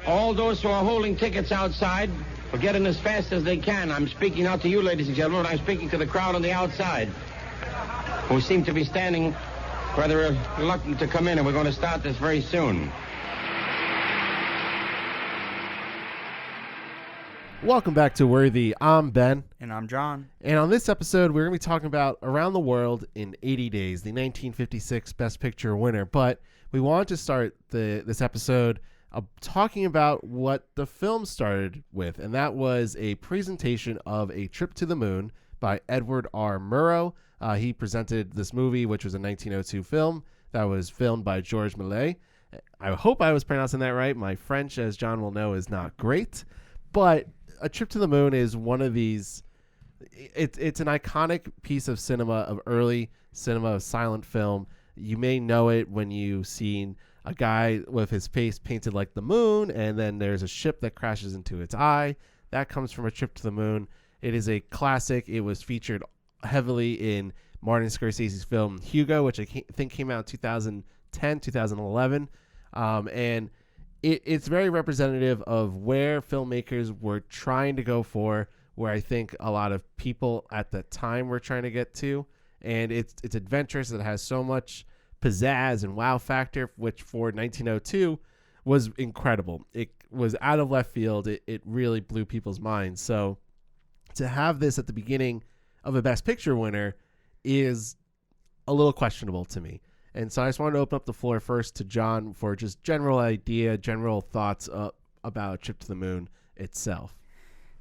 All those who are holding tickets outside will get in as fast as they can. I'm speaking not to you, ladies and gentlemen, but I'm speaking to the crowd on the outside, who seem to be standing rather reluctant to come in, and we're going to start this very soon. Welcome back to Worthy. I'm Ben. And I'm John. And on this episode, we're going to be talking about Around the World in 80 Days, the 1956 Best Picture winner. But we wanted to start this episode talking about what the film started with, and that was a presentation of A Trip to the Moon by Edward R. Murrow. He presented this movie, which was a 1902 film that was filmed by Georges Méliès. I hope I was pronouncing that right. My French, as John will know, is not great. But A Trip to the Moon is one of these... It's an iconic piece of cinema, of early cinema, of silent film. You may know it when you've seen a guy with his face painted like the moon, and then there's a ship that crashes into its eye. That comes from A Trip to the Moon. It is a classic. It was featured heavily in Martin Scorsese's film Hugo, which I think came out in 2010, 2011. And it's very representative of where filmmakers were trying to go for, where I think a lot of people at the time were trying to get to. And it's adventurous. It has so much pizzazz and wow factor, which for 1902 was incredible. It was out of left field. It really blew people's minds. So to have this at the beginning of a Best Picture winner is a little questionable to me. And so I just wanted to open up the floor first to John for just general thoughts about A Trip to the Moon itself.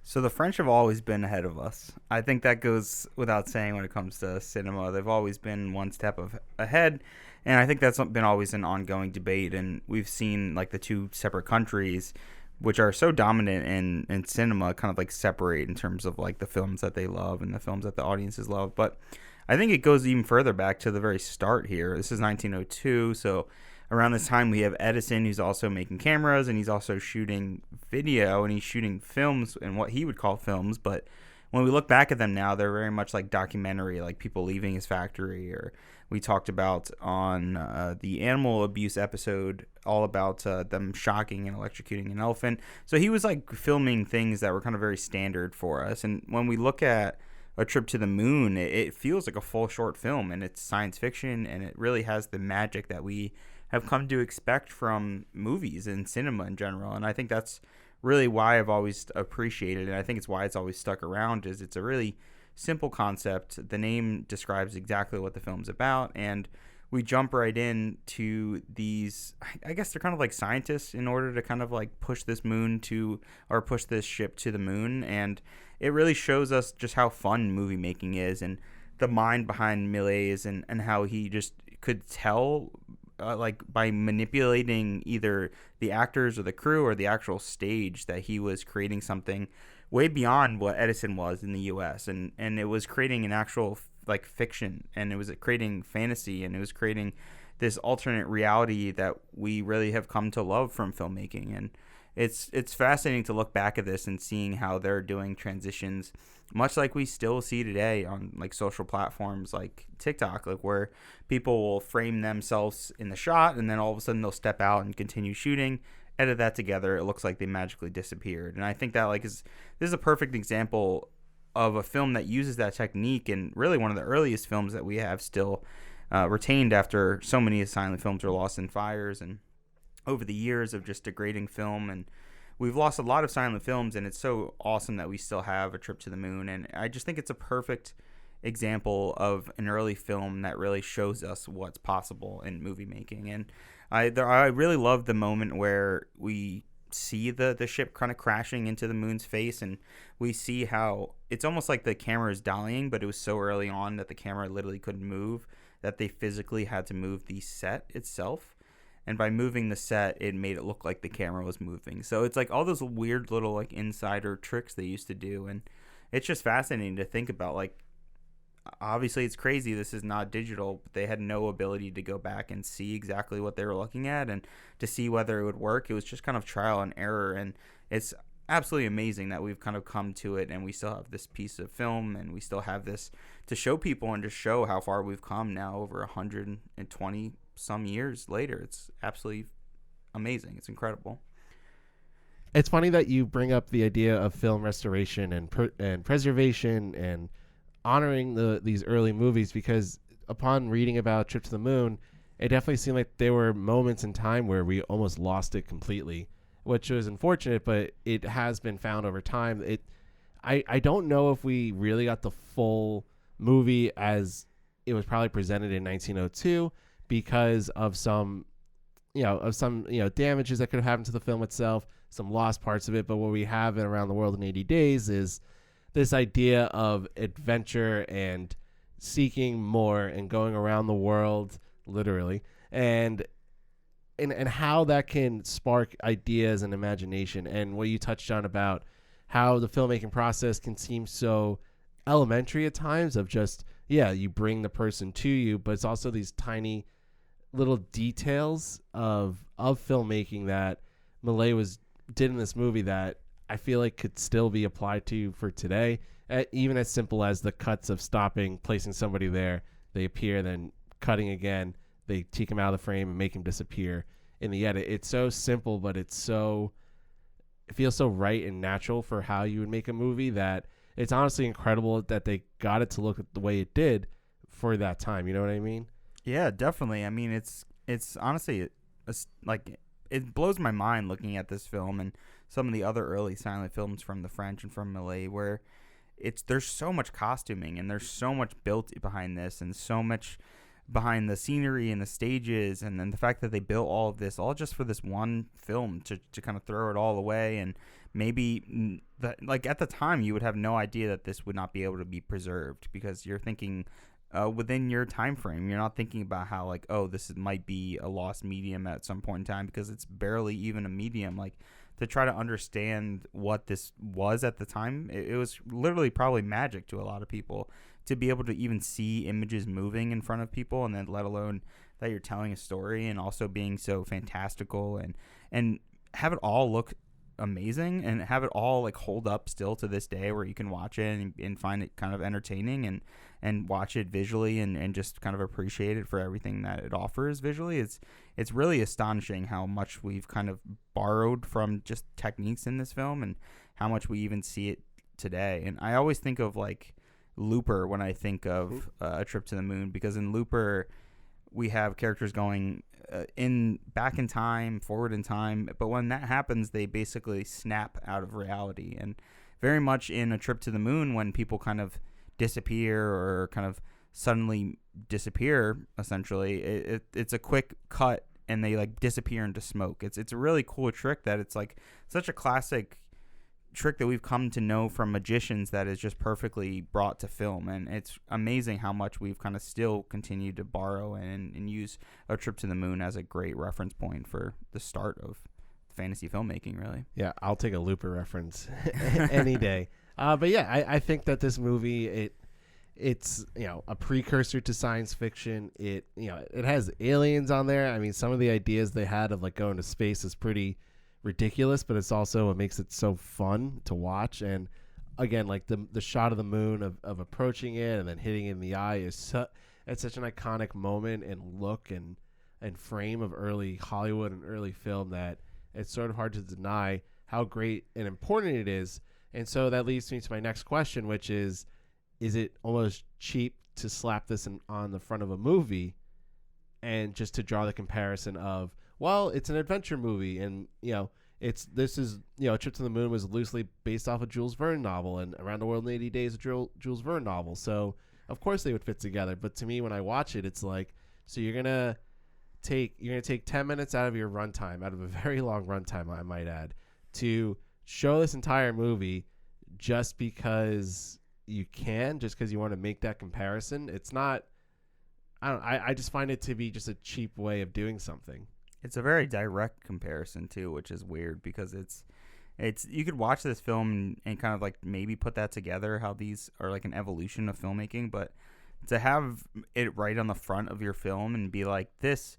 So the French have always been ahead of us. I think that goes without saying when it comes to cinema. They've always been one step ahead, and I think that's been always an ongoing debate. And we've seen like the two separate countries, which are so dominant in cinema, kind of like separate in terms of like the films that they love and the films that the audiences love. But I think it goes even further back to the very start here. This is 1902, so around this time we have Edison, who's also making cameras, and he's also shooting video, and he's shooting films and what he would call films. But when we look back at them now, they're very much like documentary, like people leaving his factory. Or we talked about on the animal abuse episode all about them shocking and electrocuting an elephant. So he was like filming things that were kind of very standard for us. And when we look at A Trip to the Moon, it feels like a full short film, and it's science fiction, and it really has the magic that we have come to expect from movies and cinema in general. And I think that's really why I've always appreciated it. And I think it's why it's always stuck around, is it's a really simple concept. The name describes exactly what the film's about, and we jump right in to these, I guess they're kind of like scientists in order to kind of like push this ship to the moon. And it really shows us just how fun movie making is, and the mind behind Méliès, and how he just could tell like by manipulating either the actors or the crew or the actual stage that he was creating something way beyond what Edison was in the US, and it was creating an actual like fiction, and it was creating fantasy, and it was creating this alternate reality that we really have come to love from filmmaking. And it's fascinating to look back at this and seeing how they're doing transitions, much like we still see today on like social platforms like TikTok, like where people will frame themselves in the shot, and then all of a sudden they'll step out and continue shooting, edit that together. It looks like they magically disappeared. And I think that this is a perfect example of a film that uses that technique, and really one of the earliest films that we have still retained after so many silent films are lost in fires and over the years of just degrading film. And we've lost a lot of silent films, and it's so awesome that we still have A Trip to the Moon. And I just think it's a perfect example of an early film that really shows us what's possible in movie making. And I really love the moment where we see the ship kind of crashing into the moon's face, and we see how it's almost like the camera is dollying, but it was so early on that the camera literally couldn't move, that they physically had to move the set itself. And by moving the set, it made it look like the camera was moving. So it's like all those weird little like insider tricks they used to do. And it's just fascinating to think about. Like, obviously it's crazy. This is not digital, but they had no ability to go back and see exactly what they were looking at and to see whether it would work. It was just kind of trial and error. And it's absolutely amazing that we've kind of come to it, and we still have this piece of film, and we still have this to show people and to show how far we've come now over 120 some years later. It's absolutely amazing. It's incredible. It's funny that you bring up the idea of film restoration and preservation and honoring these early movies, because upon reading about Trip to the Moon, it definitely seemed like there were moments in time where we almost lost it completely, which was unfortunate, but it has been found over time. I don't know if we really got the full movie as it was probably presented in 1902 because of some damages that could have happened to the film itself, some lost parts of it. But what we have in Around the World in 80 Days is this idea of adventure and seeking more and going around the world, literally, and how that can spark ideas and imagination. And what you touched on about how the filmmaking process can seem so elementary at times, of just, you bring the person to you, but it's also these tiny little details of filmmaking that Millais did in this movie that I feel like could still be applied to for today. Even as simple as the cuts of stopping, placing somebody there, they appear, then cutting again, they take him out of the frame and make him disappear in the edit. It's so simple, but it feels so right and natural for how you would make a movie, that it's honestly incredible that they got it to look the way it did for that time. You know what I mean? Yeah, definitely. I mean, it's honestly like, it blows my mind looking at this film and some of the other early silent films from the French and from Millais, where there's so much costuming and there's so much built behind this, and so much behind the scenery and the stages, and then the fact that they built all of this all just for this one film to kind of throw it all away. And maybe like at the time you would have no idea that this would not be able to be preserved, because you're thinking within your time frame. You're not thinking about how, like, oh, this might be a lost medium at some point in time, because it's barely even a medium. Like, to try to understand what this was at the time, it was literally probably magic to a lot of people to be able to even see images moving in front of people, and then let alone that you're telling a story, and also being so fantastical and have it all look amazing, and have it all like hold up still to this day, where you can watch it and find it kind of entertaining, and watch it visually and just kind of appreciate it for everything that it offers visually. It's really astonishing how much we've kind of borrowed from just techniques in this film, and how much we even see it today. And I always think of like Looper when I think of A Trip to the Moon, because in Looper we have characters going back in time, forward in time, but when that happens, they basically snap out of reality. And very much in A Trip to the Moon, when people kind of disappear or kind of suddenly disappear, essentially, it's a quick cut and they like disappear into smoke. It's a really cool trick that it's like such a classic trick that we've come to know from magicians that is just perfectly brought to film. And it's amazing how much we've kind of still continued to borrow and use A Trip to the Moon as a great reference point for the start of fantasy filmmaking, really. Yeah, I'll take a Looper reference any day. But yeah, I think that this movie, it's a precursor to science fiction. It has aliens on there. I mean, some of the ideas they had of like going to space is pretty ridiculous, but it's also what makes it so fun to watch. And again, like the shot of the moon of approaching it and then hitting it in the eye it's such an iconic moment and look and frame of early Hollywood and early film that it's sort of hard to deny how great and important it is. And so that leads me to my next question, which is it almost cheap to slap this on the front of a movie and just to draw the comparison of, well, it's an adventure movie, and A Trip to the Moon was loosely based off a Jules Verne novel, and Around the World in 80 Days, a Jules Verne novel. So of course they would fit together. But to me, when I watch it, it's like, so you're gonna take 10 minutes out of your runtime, out of a very long runtime, I might add, to show this entire movie just because you can, just because you want to make that comparison. It's not. I just find it to be just a cheap way of doing something. It's a very direct comparison too, which is weird, because it's you could watch this film and kind of like maybe put that together, how these are like an evolution of filmmaking, but to have it right on the front of your film and be like, this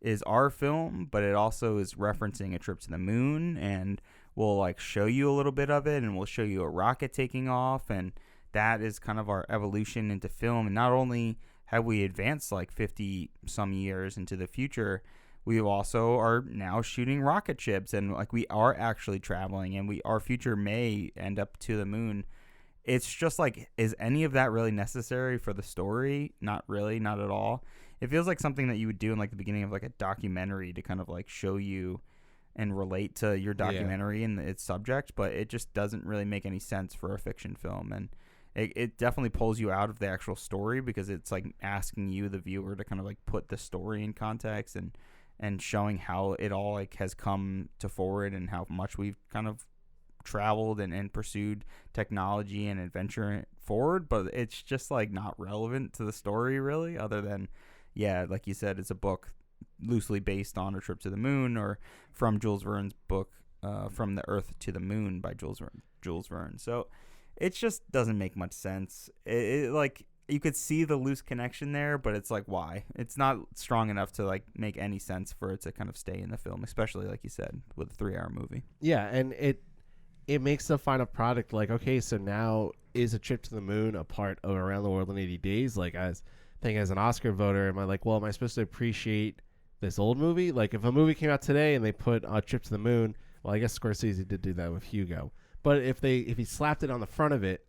is our film, but it also is referencing A Trip to the Moon, and we'll like show you a little bit of it, and we'll show you a rocket taking off, and that is kind of our evolution into film. And not only have we advanced like 50 some years into the future, We also are now shooting rocket ships, and like we are actually traveling, and our future may end up to the moon. It's just like, is any of that really necessary for the story? Not really, not at all. It feels like something that you would do in like the beginning of like a documentary to kind of like show you and relate to your documentary and its subject, but it just doesn't really make any sense for a fiction film. And it definitely pulls you out of the actual story, because it's like asking you, the viewer, to kind of like put the story in context and showing how it all like has come to forward and how much we've kind of traveled and pursued technology and adventure forward. But it's just like not relevant to the story really, other than, yeah, like you said, it's a book loosely based on A Trip to the Moon, or from Jules Verne's book From the Earth to the Moon by Jules Verne. So it just doesn't make much sense. It like, you could see the loose connection there, but it's like, why? It's not strong enough to like make any sense for it to kind of stay in the film, especially like you said, with a 3-hour movie. Yeah, and it makes the final product like, okay, so now is A Trip to the Moon a part of Around the World in 80 Days? Like, as an Oscar voter, am I like, well, am I supposed to appreciate this old movie? Like, if a movie came out today and they put A Trip to the Moon, well, I guess Scorsese did do that with Hugo. But if he slapped it on the front of it,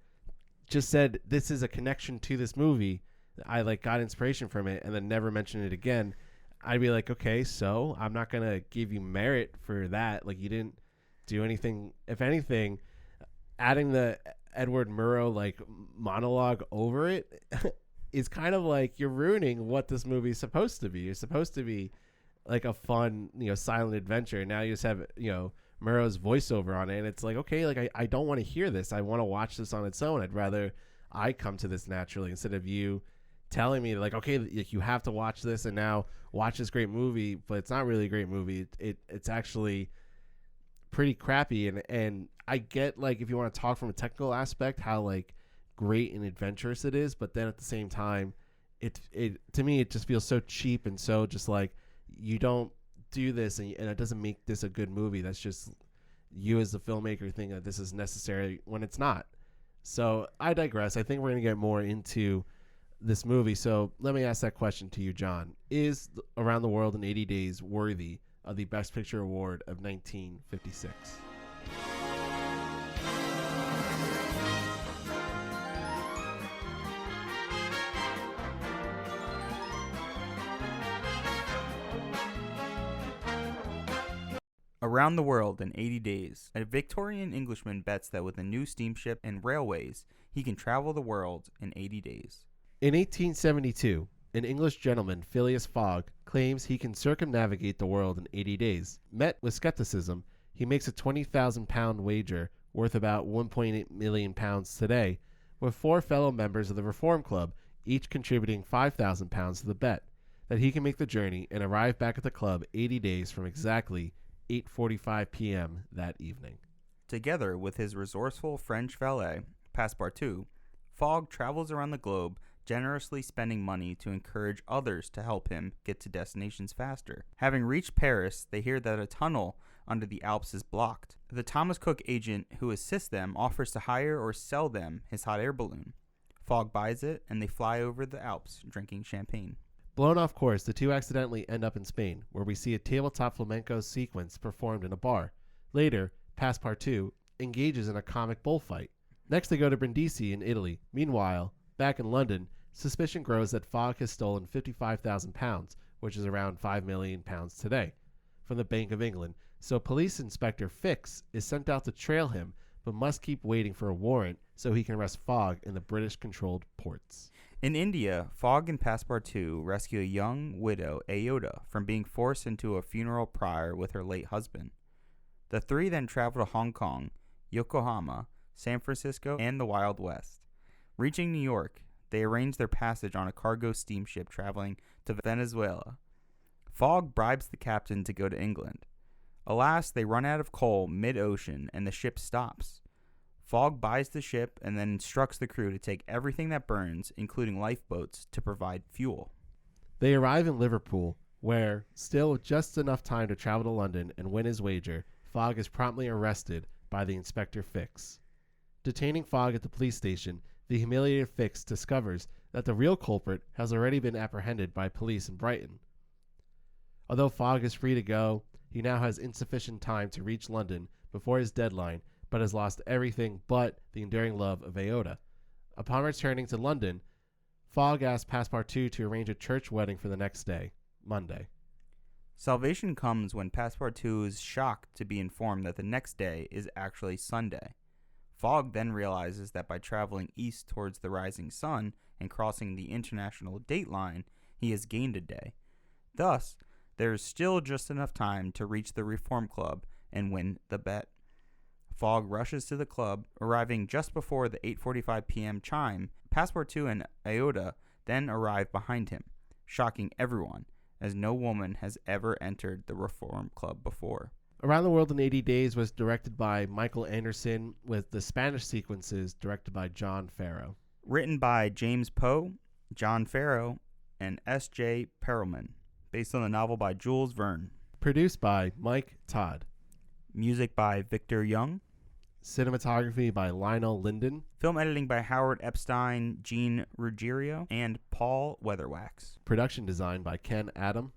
just said this is a connection to this movie, I like got inspiration from it, and then never mentioned it again, I'd be like, okay, so I'm not gonna give you merit for that. Like, you didn't do anything. If anything, adding the Edward Murrow like monologue over it is kind of like you're ruining what this movie is supposed to be. It's supposed to be like a fun, silent adventure. Now you just have, Murrow's voiceover on it, and it's like, okay, like I don't want to hear this. I want to watch this on its own. I'd rather I come to this naturally instead of you telling me like, okay, you have to watch this and now watch this great movie, but it's not really a great movie. It's actually pretty crappy, and I get like if you want to talk from a technical aspect how like great and adventurous it is, but then at the same time, it to me it just feels so cheap and so just like you don't do this and it doesn't make this a good movie. That's just you as the filmmaker think that this is necessary when it's not. So I digress. I think we're going to get more into this movie. So let me ask that question to you, John. Is Around the World in 80 Days worthy of the Best Picture award of 1956? Around the World in 80 Days. A Victorian Englishman bets that with a new steamship and railways, he can travel the world in 80 days. In 1872, an English gentleman, Phileas Fogg, claims he can circumnavigate the world in 80 days. Met with skepticism, he makes a £20,000 wager, worth about £1.8 million today, with 4 fellow members of the Reform Club, each contributing £5,000 to the bet, that he can make the journey and arrive back at the club 80 days from exactly 8:45 p.m. that evening. Together with his resourceful French valet, Passepartout, Fogg travels around the globe, generously spending money to encourage others to help him get to destinations faster. Having reached Paris, they hear that a tunnel under the Alps is blocked. The Thomas Cook agent who assists them offers to hire or sell them his hot air balloon. Fogg buys it, and they fly over the Alps drinking champagne. Blown off course, the two accidentally end up in Spain, where we see a tabletop flamenco sequence performed in a bar. Later, Passepartout engages in a comic bullfight. Next, they go to Brindisi in Italy. Meanwhile, back in London, suspicion grows that Fogg has stolen £55,000, which is around £5 million today, from the Bank of England. So Police Inspector Fix is sent out to trail him, but must keep waiting for a warrant so he can arrest Fogg in the British-controlled ports. In India, Fogg and Passepartout rescue a young widow, Ayoda, from being forced into a funeral pyre with her late husband. The three then travel to Hong Kong, Yokohama, San Francisco, and the Wild West. Reaching New York, they arrange their passage on a cargo steamship traveling to Venezuela. Fogg bribes the captain to go to England. Alas, they run out of coal mid-ocean and the ship stops. Fogg buys the ship and then instructs the crew to take everything that burns, including lifeboats, to provide fuel. They arrive in Liverpool, where, still with just enough time to travel to London and win his wager, Fogg is promptly arrested by the Inspector Fix. Detaining Fogg at the police station, the humiliated Fix discovers that the real culprit has already been apprehended by police in Brighton. Although Fogg is free to go, he now has insufficient time to reach London before his deadline, but has lost everything but the enduring love of Aota. Upon returning to London, Fogg asks Passepartout to arrange a church wedding for the next day, Monday. Salvation comes when Passepartout is shocked to be informed that the next day is actually Sunday. Fogg then realizes that by traveling east towards the rising sun and crossing the international date line, he has gained a day. Thus, there is still just enough time to reach the Reform Club and win the bet. Fogg rushes to the club, arriving just before the 8:45 p.m. chime. Passepartout and Aota then arrive behind him, shocking everyone, as no woman has ever entered the Reform Club before. Around the World in 80 Days was directed by Michael Anderson, with the Spanish sequences directed by John Farrow. Written by James Poe, John Farrow, and S.J. Perelman, based on the novel by Jules Verne. Produced by Mike Todd. Music by Victor Young. Cinematography by Lionel Linden. Film editing by Howard Epstein, Gene Ruggiero, and Paul Weatherwax. Production design by Ken Adam.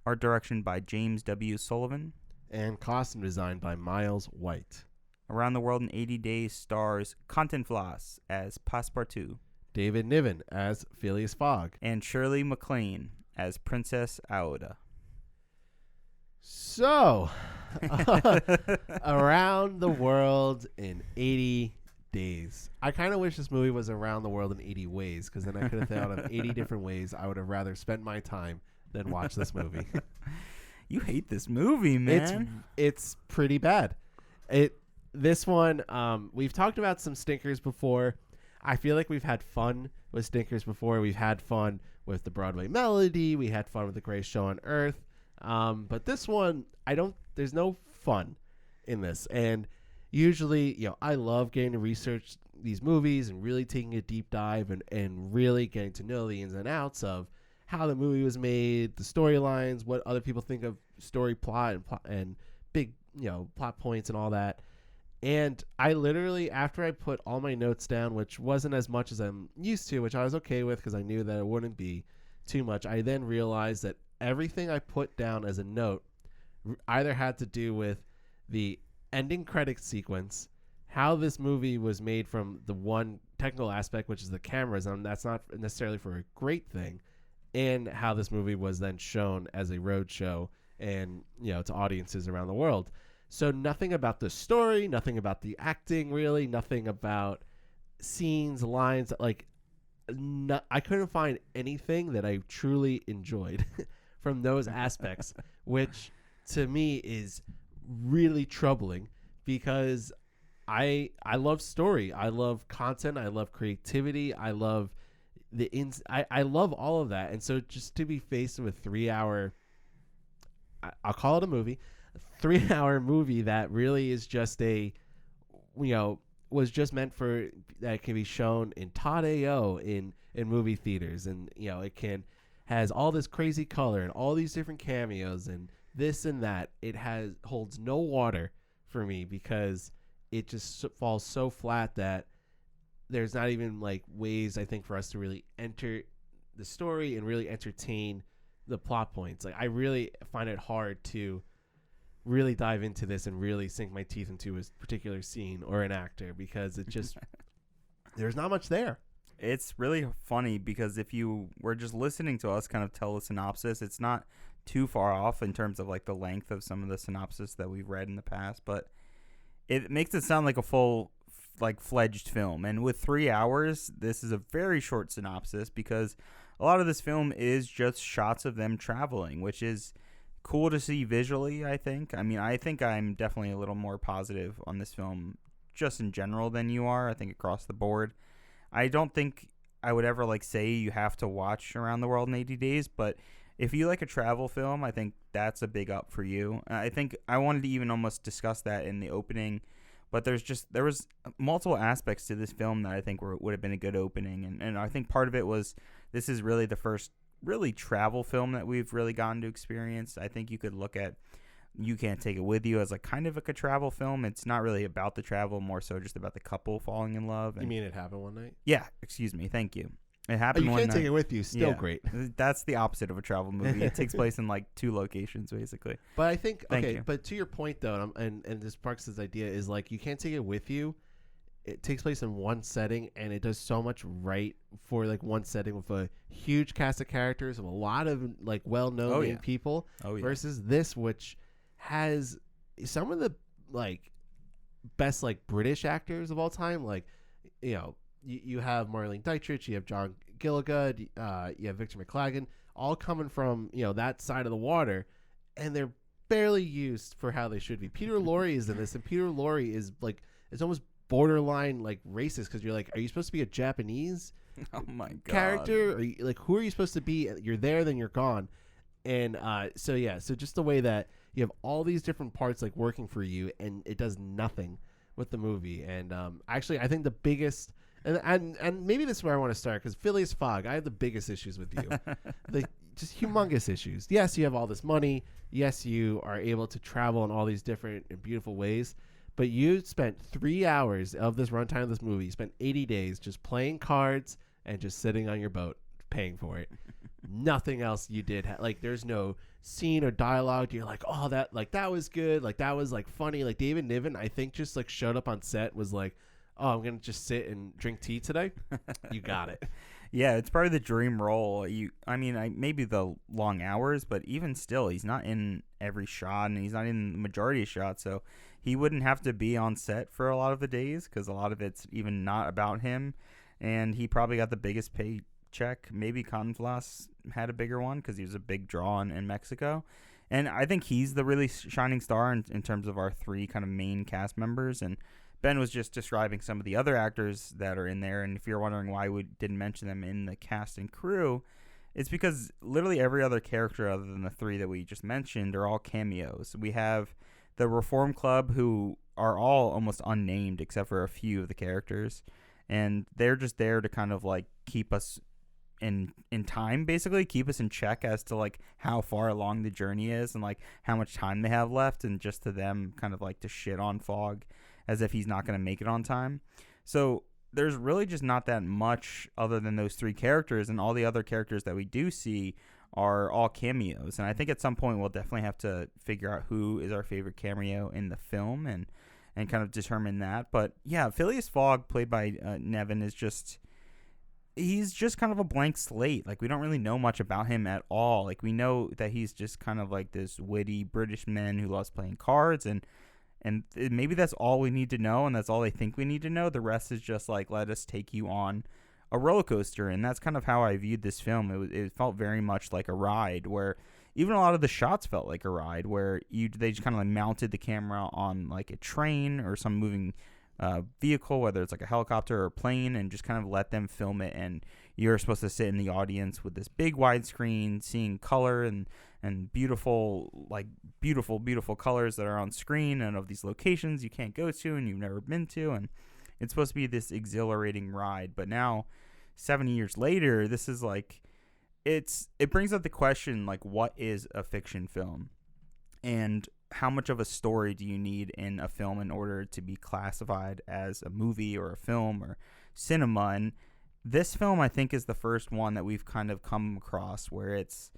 Art direction by James W. Sullivan. And costume design by Miles White. Around the World in 80 Days stars Cantinflas as Passepartout, David Niven as Phileas Fogg, and Shirley MacLaine as Princess Aouda. So, Around the World in 80 Days. I kind of wish this movie was Around the World in 80 Ways, because then I could have thought of 80 different ways I would have rather spent my time than watch this movie. You hate this movie, man. It's pretty bad. This one, we've talked about some stinkers before. I feel like we've had fun with stinkers before. We've had fun with the Broadway Melody. We had fun with The Greatest Show on Earth. But this one, there's no fun in this. And usually, I love getting to research these movies and really taking a deep dive and really getting to know the ins and outs of how the movie was made, the storylines, what other people think of story plot and big, plot points and all that. And I literally, after I put all my notes down, which wasn't as much as I'm used to, which I was okay with because I knew that it wouldn't be too much, I then realized that everything I put down as a note either had to do with the ending credits sequence, how this movie was made from the one technical aspect, which is the cameras, and that's not necessarily for a great thing, and how this movie was then shown as a road show and, to audiences around the world. So nothing about the story, nothing about the acting, really, nothing about scenes, lines. I couldn't find anything that I truly enjoyed from those aspects, which to me is really troubling because I love story. I love content. I love creativity. I love I love all of that. And so just to be faced with 3 hour, I'll call it a movie, 3 hour movie that really is just was just meant for, that can be shown in Todd AO in movie theaters. And, it has all this crazy color and all these different cameos and this and that. It holds no water for me because it just falls so flat that there's not even ways, I think, for us to really enter the story and really entertain the plot points. I really find it hard to really dive into this and really sink my teeth into a particular scene or an actor because it just there's not much there. It's really funny because if you were just listening to us kind of tell a synopsis, it's not too far off in terms of the length of some of the synopsis that we've read in the past, but it makes it sound like a full fledged film. And with 3 hours, this is a very short synopsis because a lot of this film is just shots of them traveling, which is cool to see visually, I think. I think I'm definitely a little more positive on this film just in general than you are. I think across the board. I don't think I would ever say you have to watch Around the World in 80 Days, but if you like a travel film, I think that's a big up for you. I think I wanted to even almost discuss that in the opening, but there was multiple aspects to this film that I think would have been a good opening, and I think part of it was this is really the first really travel film that we've really gotten to experience. I think you could look at You Can't Take It With You as kind of a travel film. It's not really about the travel, more so just about the couple falling in love. You mean It Happened One Night? Yeah, excuse me, thank you. It happened You one Can't night. Take It With You, still Yeah. great. That's the opposite of a travel movie. It takes place in like 2 locations, basically. But I think, Thank okay, you. but to your point, though, and this sparks this idea, is like, You Can't Take It With You, it takes place in one setting, and it does so much right for like one setting with a huge cast of characters, with a lot of like well-known named people, versus this, which has some of the like best like British actors of all time. Like, you know, you have Marlene Dietrich, you have John Gielgud, you have Victor McLagan, all coming from, you know, that side of the water, and they're barely used for how they should be. Peter Lorre is in this, and Peter Lorre is like, it's almost borderline like racist, because you're like, are you supposed to be a Japanese Oh my god. character? Or like, who are you supposed to be? You're there, then you're gone. And so just the way that you have all these different parts like working for you, and it does nothing with the movie. And actually, I think the biggest, and maybe this is where I want to start, because Phileas Fogg, I have the biggest issues with you. Just humongous issues. Yes, you have all this money. Yes, you are able to travel in all these different and beautiful ways. But you spent 3 hours of this runtime of this movie. You spent 80 days just playing cards and just sitting on your boat paying for it. Nothing else you did. Like, there's no scene or dialogue. You're like, oh, that was good. Like, that was like funny. Like, David Niven, I think, just like showed up on set, was like, oh, I'm going to just sit and drink tea today. You got it. Yeah, it's probably the dream role. Maybe the long hours, but even still, he's not in every shot, and he's not in the majority of shots, so he wouldn't have to be on set for a lot of the days, because a lot of it's even not about him, and he probably got the biggest paycheck. Maybe Cantinflas had a bigger one, because he was a big draw in Mexico, and I think he's the really shining star in terms of our 3 kind of main cast members. And Ben was just describing some of the other actors that are in there, and if you're wondering why we didn't mention them in the cast and crew, it's because literally every other character other than the 3 that we just mentioned are all cameos. We have the Reform Club, who are all almost unnamed except for a few of the characters, and they're just there to kind of like keep us in time, basically keep us in check as to like how far along the journey is and like how much time they have left, and just to them kind of like to shit on Fogg as if he's not going to make it on time. So there's really just not that much other than those 3 characters, and all the other characters that we do see are all cameos. And I think at some point we'll definitely have to figure out who is our favorite cameo in the film and kind of determine that. But yeah, Phileas Fogg, played by Niven, is just, he's just kind of a blank slate. Like, we don't really know much about him at all. Like, we know that he's just kind of like this witty British man who loves playing cards, and maybe that's all we need to know, and that's all they think we need to know. The rest is just like, let us take you on a roller coaster. And that's kind of how I viewed this film. It felt very much like a ride, where even a lot of the shots felt like a ride, where they just kind of like mounted the camera on like a train or some moving vehicle, whether it's like a helicopter or a plane, and just kind of let them film it. And you're supposed to sit in the audience with this big widescreen, seeing color and beautiful colors that are on screen, and of these locations you can't go to and you've never been to, and it's supposed to be this exhilarating ride. But now, 7 years later, this is like, it brings up the question, like, what is a fiction film, and how much of a story do you need in a film in order to be classified as a movie or a film or cinema? And this film, I think, is the first one that we've kind of come across where it's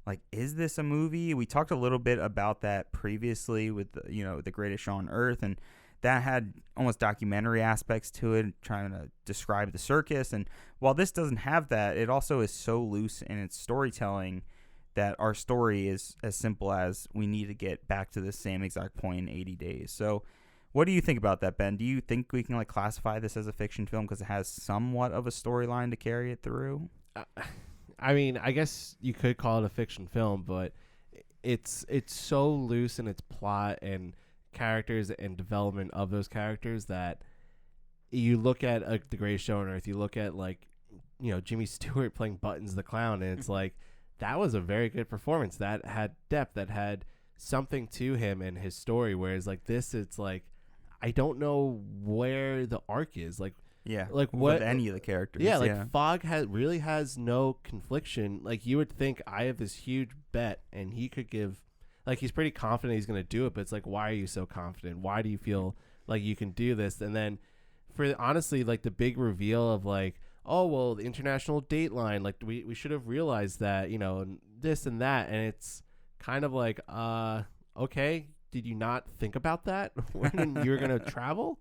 like, is this a movie? We talked a little bit about that previously with The Greatest Show on Earth, and that had almost documentary aspects to it, trying to describe the circus. And while this doesn't have that, it also is so loose in its storytelling that our story is as simple as, we need to get back to the same exact point in 80 days. So what do you think about that, Ben? Do you think we can like classify this as a fiction film because it has somewhat of a storyline to carry it through? I mean, I guess you could call it a fiction film, but it's so loose in its plot and characters and development of those characters that you look at The Greatest Show on Earth, you look at like, Jimmy Stewart playing Buttons the Clown, and it's like, that was a very good performance that had depth, that had something to him and his story. Whereas like this, it's like, I don't know where the arc is. Like, yeah, like what with any of the characters. Yeah, like Fogg really has no confliction. Like, you would think, I have this huge bet and he could give, like, he's pretty confident he's going to do it, but it's like, why are you so confident? Why do you feel like you can do this? And then honestly, like the big reveal of like, oh, well, the international date line, like we should have realized that, and this and that. And it's kind of like, okay, did you not think about that when you were going to travel?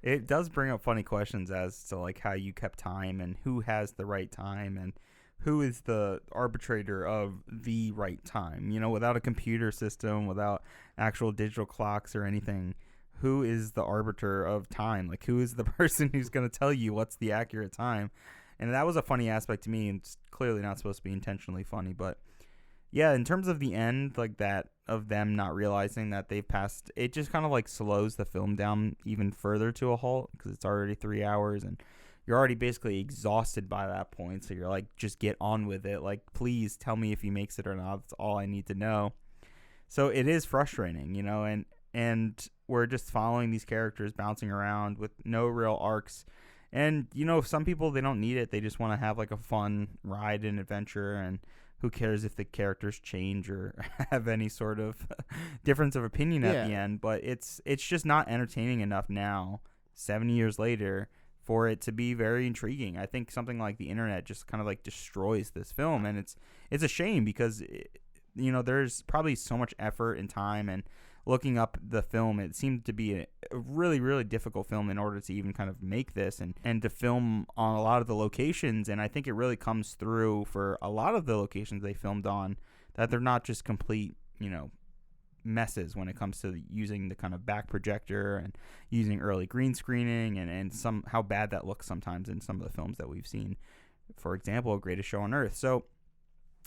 It does bring up funny questions as to like how you kept time and who has the right time and who is the arbitrator of the right time. Without a computer system, without actual digital clocks or anything, who is the arbiter of time? Like, who is the person who's going to tell you what's the accurate time? And that was a funny aspect to me, and it's clearly not supposed to be intentionally funny. But yeah, in terms of the end, like that of them not realizing that they've passed, it just kind of like slows the film down even further to a halt because it's already 3 hours and you're already basically exhausted by that point. So you're like, just get on with it. Like, please tell me if he makes it or not. That's all I need to know. So it is frustrating, and we're just following these characters bouncing around with no real arcs. And, some people, they don't need it. They just want to have like a fun ride and adventure, and who cares if the characters change or have any sort of difference of opinion at the end. But it's just not entertaining enough now, 7 years later, for it to be very intriguing. I think something like the internet just kind of like destroys this film, and it's a shame because there's probably so much effort and time, and looking up the film, it seemed to be a really, really difficult film in order to even kind of make this and to film on a lot of the locations. And I think it really comes through for a lot of the locations they filmed on, that they're not just complete, messes when it comes to using the kind of back projector and using early green screening and some how bad that looks sometimes in some of the films that we've seen. For example, Greatest Show on Earth. So,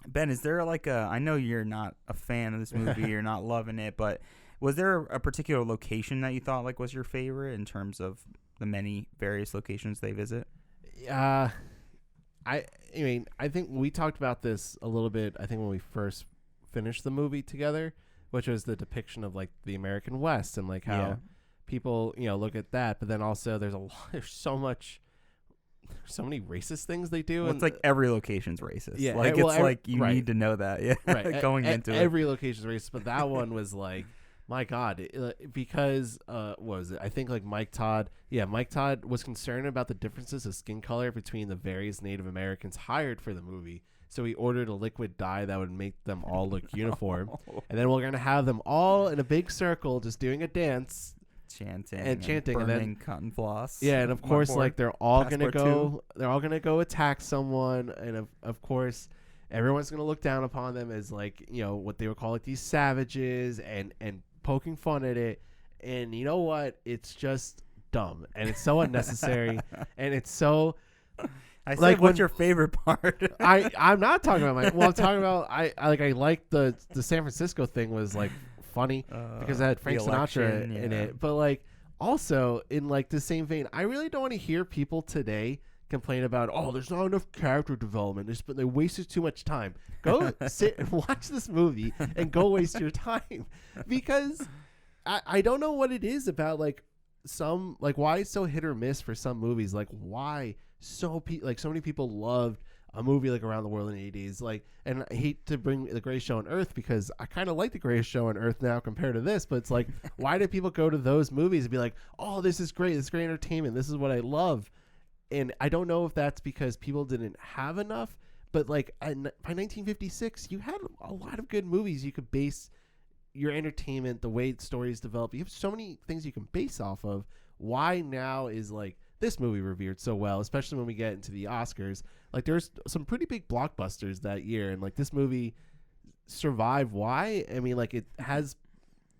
Ben, is there like I know you're not a fan of this movie, you're not loving it, but was there a particular location that you thought like was your favorite in terms of the many various locations they visit? I think we talked about this a little bit, I think when we first finished the movie together, which was the depiction of like the American West and like how people, look at that. But then also there's so many racist things they do. Well, and it's like every location's racist. Yeah. Like you need to know that. Yeah. Right. Going into every location's racist. But that one was like, my God, because what was it? I think like Mike Todd was concerned about the differences of skin color between the various Native Americans hired for the movie. So he ordered a liquid dye that would make them all look uniform. And then we're going to have them all in a big circle just doing a dance. Chanting and then cotton floss. Yeah, and of course, like they're all gonna go attack someone, and of course, everyone's gonna look down upon them as like what they would call like these savages and poking fun at it. And you know what? It's just dumb, and it's so unnecessary, and it's so. I said, like, what's your favorite part? I'm not talking about I'm talking about I like the San Francisco thing was like funny because it had Frank Sinatra in it, but like also in like the same vein, I really don't want to hear people today complain about there's not enough character development, they wasted too much time. Go sit and watch this movie and go waste your time, because I don't know what it is about like some like why it's so hit or miss for some movies, like why so many people loved a movie like Around the World in 80s, like, and I hate to bring The Greatest Show on Earth because I kind of like The Greatest Show on Earth now compared to this, but it's like, why do people go to those movies and be like, oh, this is great entertainment, this is what I love? And I don't know if that's because people didn't have enough, but like by 1956, you had a lot of good movies you could base your entertainment, the way stories develop. You have so many things you can base off of. Why now is like this movie revered so well, especially when we get into the Oscars? Like there's some pretty big blockbusters that year, and like this movie survived. Why? I mean, like it has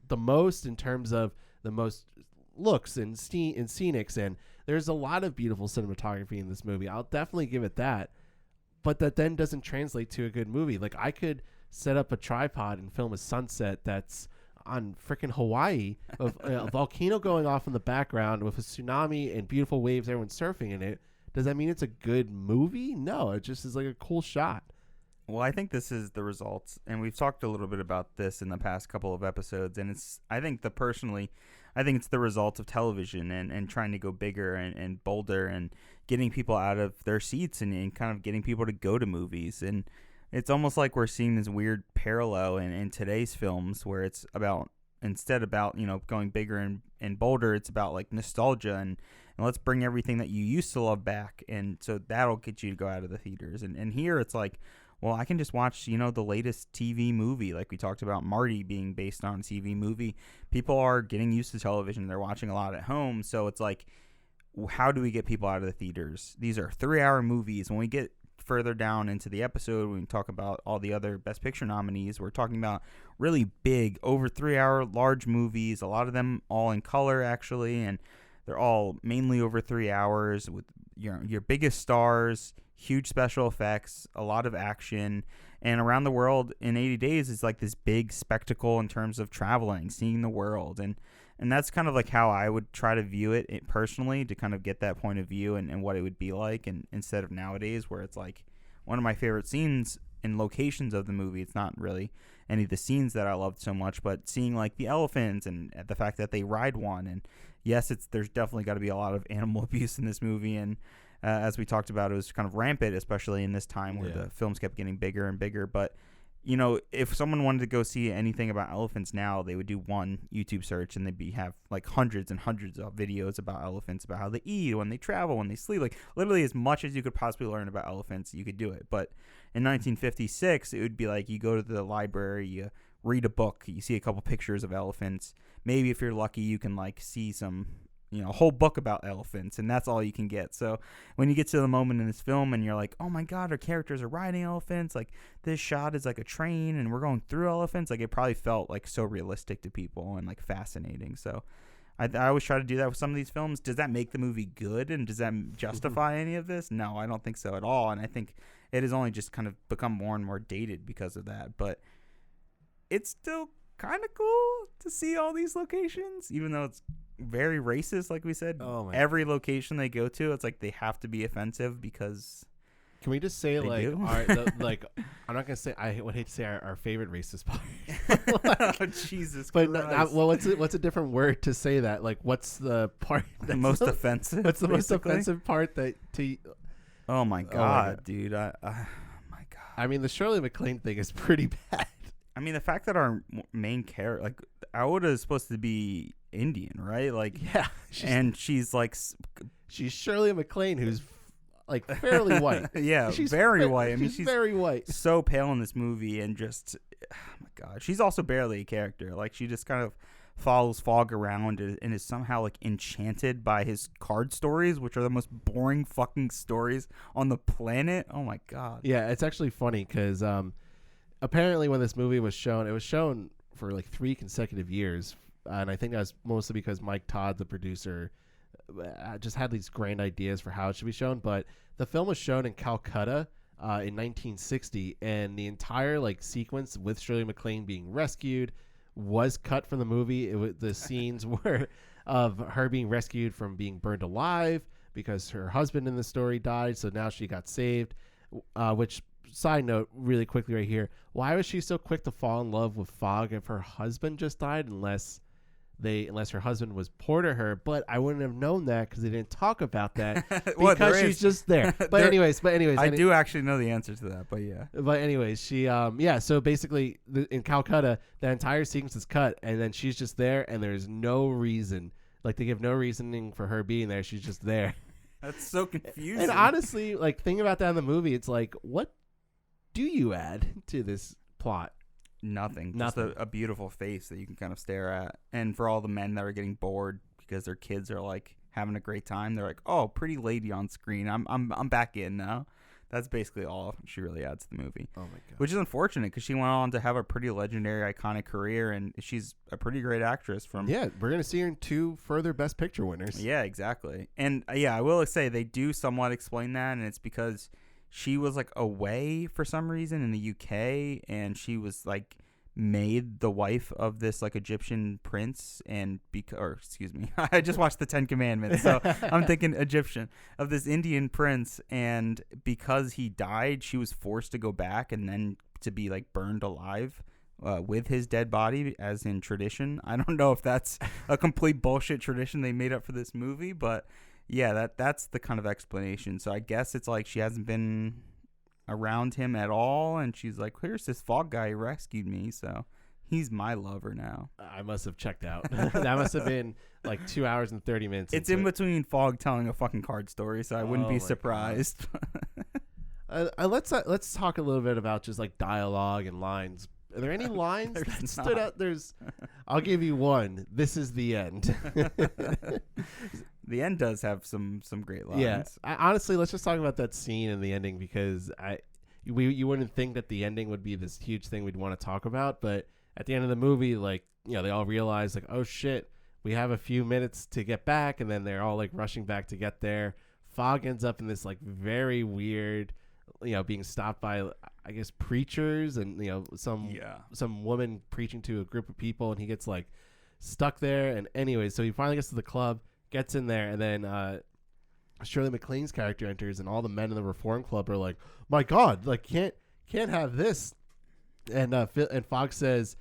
the most in terms of the most looks and scenics, and there's a lot of beautiful cinematography in this movie. I'll definitely give it that, but that then doesn't translate to a good movie. Like I could set up a tripod and film a sunset that's on freaking Hawaii of a volcano going off in the background with a tsunami and beautiful waves, everyone surfing in it. Does that mean it's a good movie? No, it just is like a cool shot. Well, I think this is the results, and we've talked a little bit about this in the past couple of episodes, and I think it's the result of television and trying to go bigger and bolder and getting people out of their seats and kind of getting people to go to movies. And it's almost like we're seeing this weird parallel in today's films where it's about instead about, going bigger and bolder. It's about like nostalgia and let's bring everything that you used to love back. And so that'll get you to go out of the theaters. And here it's like, well, I can just watch, the latest TV movie. Like we talked about Marty being based on a TV movie. People are getting used to television. They're watching a lot at home. So it's like, how do we get people out of the theaters? These are 3-hour movies. When we get further down into the episode, when we talk about all the other Best Picture nominees, we're talking about really big, over 3-hour large movies. A lot of them all in color, actually. And they're all mainly over 3 hours with your biggest stars, huge special effects, a lot of action. And Around the World in 80 Days is like this big spectacle in terms of traveling, seeing the world. And that's kind of like how I would try to view it personally, to kind of get that point of view and what it would be like. And instead of nowadays where it's like one of my favorite scenes and locations of the movie, it's not really any of the scenes that I loved so much, but seeing like the elephants and the fact that they ride one. And yes, there's definitely got to be a lot of animal abuse in this movie. And as we talked about, it was kind of rampant, especially in this time where the films kept getting bigger and bigger. But, if someone wanted to go see anything about elephants now, they would do one YouTube search and they'd have like hundreds and hundreds of videos about elephants, about how they eat, when they travel, when they sleep. Like literally as much as you could possibly learn about elephants, you could do it. But in 1956, it would be like you go to the library, you read a book, you see a couple pictures of elephants. Maybe if you're lucky, you can like see some, a whole book about elephants, and that's all you can get. So when you get to the moment in this film and you're like, oh my God, our characters are riding elephants, like this shot is like a train and we're going through elephants, like it probably felt like so realistic to people and like fascinating. So I always try to do that with some of these films. Does that make the movie good, and does that justify any of this? No, I don't think so at all. And I think it has only just kind of become more and more dated because of that. But it's still kind of cool to see all these locations, even though it's very racist, like we said. Every location they go to, it's like they have to be offensive because. Can we just say like I'm not gonna say, I would hate to say our favorite racist part. Oh, Jesus but Christ. What's a different word to say that? Like, what's the part that's most offensive? What's the most offensive part that to? Oh my God, dude! My God. I mean, the Shirley MacLaine thing is pretty bad. I mean, the fact that our main character, like, Aoda is supposed to be Indian, right? Like, yeah, she's like, she's Shirley MacLaine, who's like fairly white. Yeah, she's very white. I mean, she's very white. So pale in this movie, and just, oh my God, she's also barely a character. Like, she just kind of follows Fogg around and is somehow like enchanted by his card stories, which are the most boring fucking stories on the planet. Oh my God. Yeah, it's actually funny because apparently when this movie was shown, it was shown for like 3 consecutive years. And I think that was mostly because Mike Todd, the producer, just had these grand ideas for how it should be shown. But the film was shown in Calcutta in 1960, and the entire like sequence with Shirley MacLaine being rescued was cut from the movie. The scenes were of her being rescued from being burned alive because her husband in the story died, so now she got saved. Which, side note, really quickly right here, why was she so quick to fall in love with Fogg if her husband just died? Unless her husband was poor to her, but I wouldn't have known that because they didn't talk about that because she's just there. But anyways, I do actually know the answer to that, but yeah. But anyways, she so basically in Calcutta, the entire sequence is cut, and then she's just there, and there's no reason, like they give no reasoning for her being there. She's just there. That's so confusing. And honestly, like thinking about that in the movie, it's like, what do you add to this plot? Nothing. Just a beautiful face that you can kind of stare at. And for all the men that are getting bored because their kids are like having a great time, they're like, "Oh, pretty lady on screen. I'm back in now." That's basically all she really adds to the movie. Oh my God. Which is unfortunate because she went on to have a pretty legendary, iconic career, and she's a pretty great actress. Yeah, we're gonna see her in 2 further Best Picture winners. Yeah, exactly. And I will say they do somewhat explain that, and it's because she was like away for some reason in the UK, and she was like made the wife of this like Egyptian prince, and I just watched the 10 Commandments, so I'm thinking Egyptian, of this Indian prince, and because he died, she was forced to go back and then to be like burned alive with his dead body, as in tradition. I don't know if that's a complete bullshit tradition they made up for this movie, but yeah, that's the kind of explanation. So I guess it's like she hasn't been around him at all, and she's like, here's this Fogg guy who rescued me, so He's my lover now. I must have checked out. That must have been like 2 hours and 30 minutes. It's in between Fogg telling a fucking card story, so I wouldn't be surprised. Let's talk a little bit about just like dialogue and lines. Are there any lines that stood out? I'll give you one. This is the end. The end does have some great lines. Yeah. Honestly, let's just talk about that scene and the ending, because you wouldn't think that the ending would be this huge thing we'd want to talk about, but at the end of the movie, like, you know, they all realize like, oh shit, we have a few minutes to get back, and then they're all like rushing back to get there. Fogg ends up in this like very weird, you know, being stopped by, I guess, preachers, and, you know, some woman preaching to a group of people, and he gets like stuck there. And anyway, so he finally gets to the club, gets in there, and then Shirley MacLaine's character enters, and all the men in the Reform Club are like, my God, like can't have this. And Fogg says,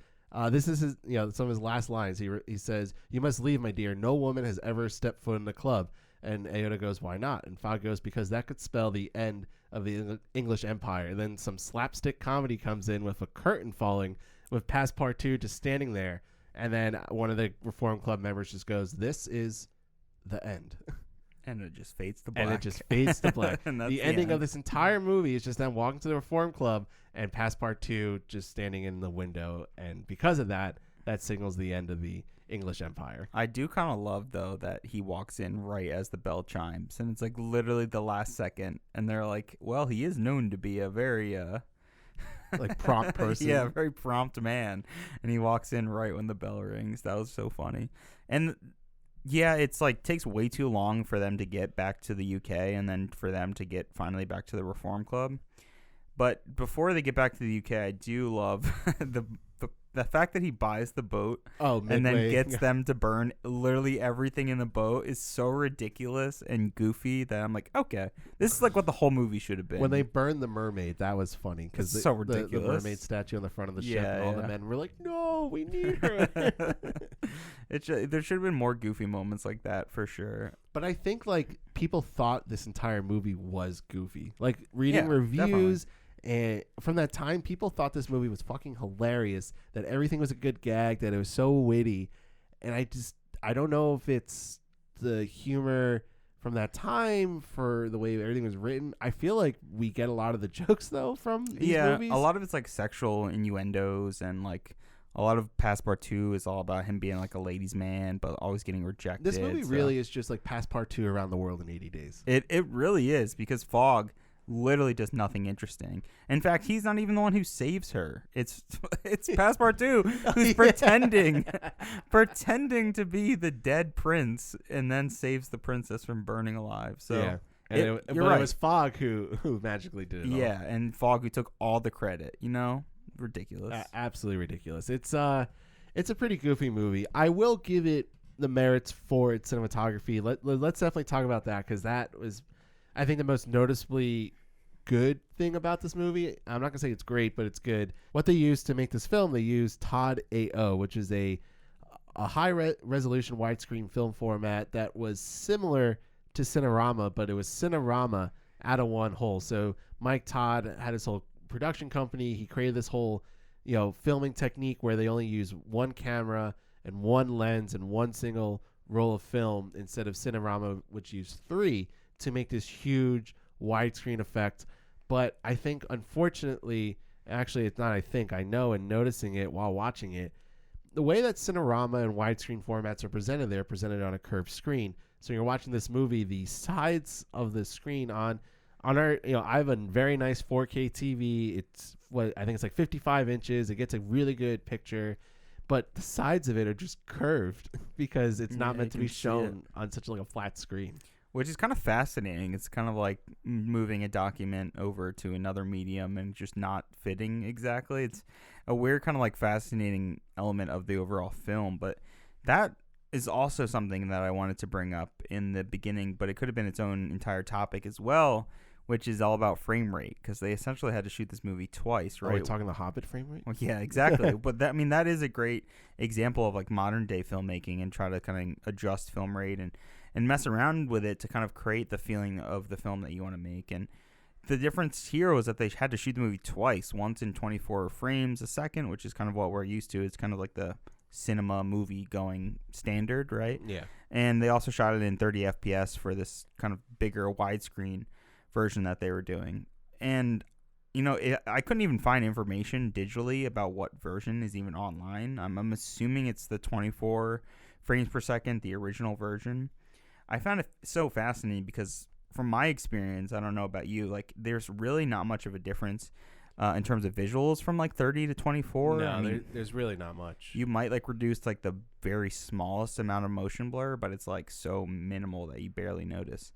this is his, you know, some of his last lines. He says, "You must leave, my dear. No woman has ever stepped foot in the club." And Aoda goes, "Why not?" And Fogg goes, "Because that could spell the end of the English Empire." And then some slapstick comedy comes in with a curtain falling, with Passepartout just standing there. And then one of the Reform Club members just goes, "This is the end." And it just fades to black. And the ending of this entire movie is just them walking to the Reform Club and Passepartout just standing in the window. And because of that signals the end of the English Empire. I do kind of love, though, that he walks in right as the bell chimes, and it's like literally the last second, and they're like, well, he is known to be a very like prompt person. Yeah, very prompt man. And he walks in right when the bell rings. That was so funny. And yeah, it's like takes way too long for them to get back to the UK, and then for them to get finally back to the Reform Club. But before they get back to the UK, I do love the fact that he buys the boat and then gets them to burn literally everything in the boat is so ridiculous and goofy that I'm like, okay, this is like what the whole movie should have been. When they burned the mermaid, that was funny, because so ridiculous. The mermaid statue on the front of the ship, and all the men were like, no, we need her. There should have been more goofy moments like that for sure. But I think like people thought this entire movie was goofy. Like reading reviews. Definitely. And from that time, people thought this movie was fucking hilarious, that everything was a good gag, that it was so witty. And I don't know if it's the humor from that time for the way everything was written. I feel like we get a lot of the jokes, though, from these movies. A lot of it's like sexual innuendos, and like a lot of Passepartout is all about him being like a ladies' man, but always getting rejected. This movie really is just like Passepartout around the world in 80 days. It really is, because Fogg literally does nothing interesting. In fact, he's not even the one who saves her. It's Passepartout who's pretending to be the dead prince, and then saves the princess from burning alive. So yeah. It was Fogg who magically did it all. Yeah, and Fogg who took all the credit, you know? Ridiculous. Absolutely ridiculous. It's a pretty goofy movie. I will give it the merits for its cinematography. Let's definitely talk about that, because that was, I think, the most noticeably good thing about this movie. I'm not gonna say it's great, but it's good. What they used to make this film, they used Todd AO, which is a high resolution widescreen film format that was similar to Cinerama, but it was Cinerama out of one whole. So Mike Todd had his whole production company. He created this whole, you know, filming technique where they only use one camera and one lens and one single roll of film, instead of Cinerama, which used three, to make this huge widescreen effect. But I think, unfortunately, actually it's not I think, I know, and noticing it while watching it, the way that Cinerama and widescreen formats are presented, they're presented on a curved screen. So you're watching this movie, the sides of the screen on our, you know, I have a very nice 4K TV. It's what I think it's like 55 inches. It gets a really good picture, but the sides of it are just curved because it's not meant to be shown on such like a flat screen. Which is kind of fascinating. It's kind of like moving a document over to another medium and just not fitting exactly. It's a weird kind of like fascinating element of the overall film. But that is also something that I wanted to bring up in the beginning, but it could have been its own entire topic as well, which is all about frame rate, because they essentially had to shoot this movie twice, right? Are we talking the Hobbit frame rate? Well, yeah, exactly. But that is a great example of like modern day filmmaking, and try to kind of adjust film rate and mess around with it to kind of create the feeling of the film that you want to make. And the difference here was that they had to shoot the movie twice, once in 24 frames a second, which is kind of what we're used to. It's kind of like the cinema movie going standard, right? Yeah. And they also shot it in 30 FPS for this kind of bigger widescreen version that they were doing. And, you know, I couldn't even find information digitally about what version is even online. I'm assuming it's the 24 frames per second, the original version. I found it so fascinating because from my experience, I don't know about you, like there's really not much of a difference in terms of visuals from like 30 to 24. No, I mean, there's really not much. you might like reduce like the very smallest amount of motion blur, but it's like so minimal that you barely notice.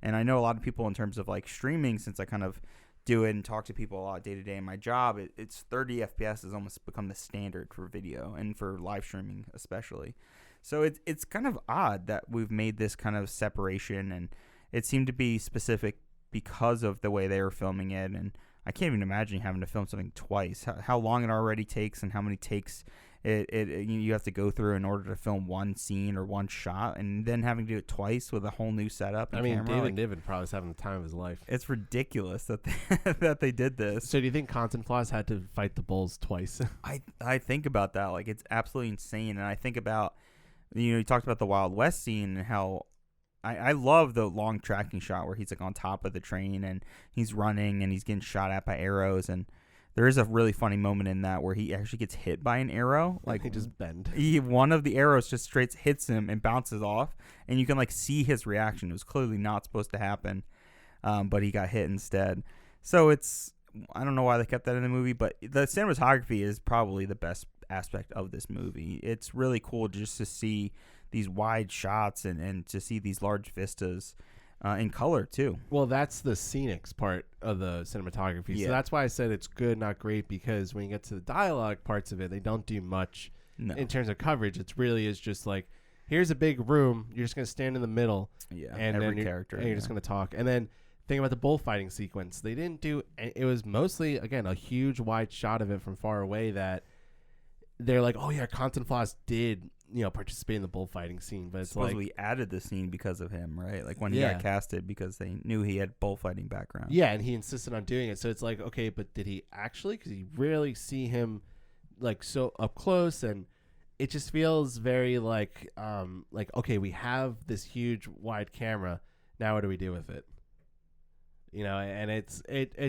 And I know a lot of people in terms of like streaming, since I kind of do it and talk to people a lot day to day in my job, it's 30 FPS has almost become the standard for video and for live streaming especially. So it's kind of odd that we've made this kind of separation, and it seemed to be specific because of the way they were filming it. And I can't even imagine having to film something twice. How long it already takes and how many takes you have to go through in order to film one scene or one shot, and then having to do it twice with a whole new setup. I mean, camera. David Niven probably was having the time of his life. It's ridiculous that they, that they did this. So do you think Cantinflas had to fight the bulls twice? I think about that. Like, it's absolutely insane. And I think about, you talked about the Wild West scene and how I love the long tracking shot where he's like on top of the train and he's running and he's getting shot at by arrows. And there is a really funny moment in that where he actually gets hit by an arrow. Like, he just bend. One of the arrows just straight hits him and bounces off, and you can like see his reaction. It was clearly not supposed to happen, but he got hit instead. So I don't know why they kept that in the movie, but the cinematography is probably the best aspect of this movie. It's really cool just to see these wide shots and to see these large vistas in color too. Well, that's the scenics part of the cinematography. Yeah. So that's why I said it's good, not great, because when you get to the dialogue parts of it, they don't do much in terms of coverage. It really is just like, here's a big room. You're just going to stand in the middle. Yeah, and every character. And you're just going to talk. And then think about the bullfighting sequence. They didn't do it. Was mostly, again, a huge wide shot of it from far away that they're like, oh, yeah, Cantinflas did participate in the bullfighting scene, but it's supposedly like added the scene because of him, right? Like when he got casted, because they knew he had bullfighting background. Yeah, and he insisted on doing it. So it's like, okay, but did he actually? Because you rarely see him like so up close, and it just feels very like okay, we have this huge wide camera. Now what do we do with it? And it's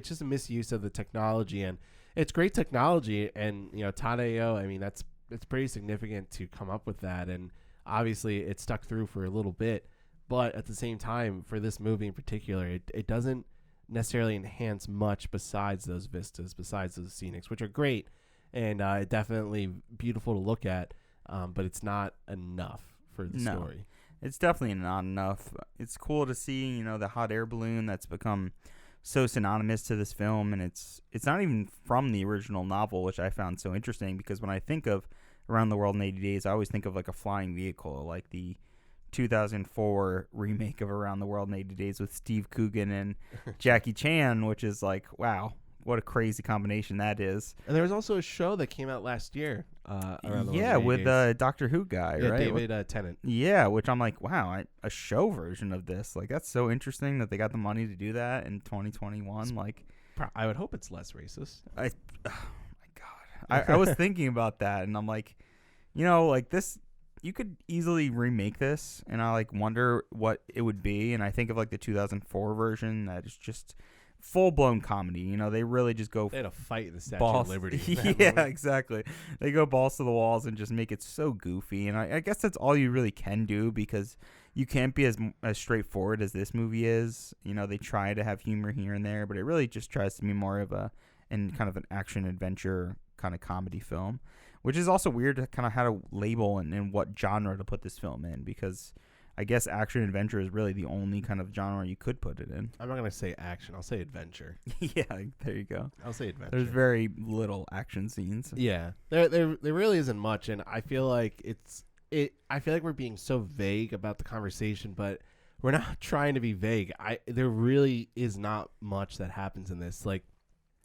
just a misuse of the technology, and it's great technology, and Tadeo, I mean, it's pretty significant to come up with that, and obviously it stuck through for a little bit, but at the same time, for this movie in particular, it doesn't necessarily enhance much besides those vistas, besides those scenics, which are great and definitely beautiful to look at, but it's not enough for the story. It's definitely not enough. It's cool to see, the hot air balloon that's become so synonymous to this film, and it's not even from the original novel, which I found so interesting, because when I think of Around the World in 80 Days, I always think of like a flying vehicle, like the 2004 remake of Around the World in 80 Days with Steve Coogan and Jackie Chan, which is like, wow, what a crazy combination that is. And there was also a show that came out last year. Around the Yeah, World in 80 with Days. the Doctor Who guy, right? David Tennant. Yeah, which I'm like, wow, a show version of this. Like, that's so interesting that they got the money to do that in 2021. Like, I would hope it's less racist. oh my God. I was thinking about that, and I'm like, like this, you could easily remake this, and I like wonder what it would be. And I think of like the 2004 version that is just full-blown comedy. They really just go They had a fight in the Statue of Liberty. Yeah, exactly. They go balls to the walls and just make it so goofy. And I guess that's all you really can do, because you can't be as straightforward as this movie is. They try to have humor here and there, but it really just tries to be more of kind of an action adventure kind of comedy film, which is also weird to kind of how to label and what genre to put this film in, because I guess action adventure is really the only kind of genre you could put it in. I'm not going to say action. I'll say adventure. Yeah, there you go. I'll say adventure. There's very little action scenes. Yeah. There really isn't much, and I feel like I feel like we're being so vague about the conversation, but we're not trying to be vague. There really is not much that happens in this. Like,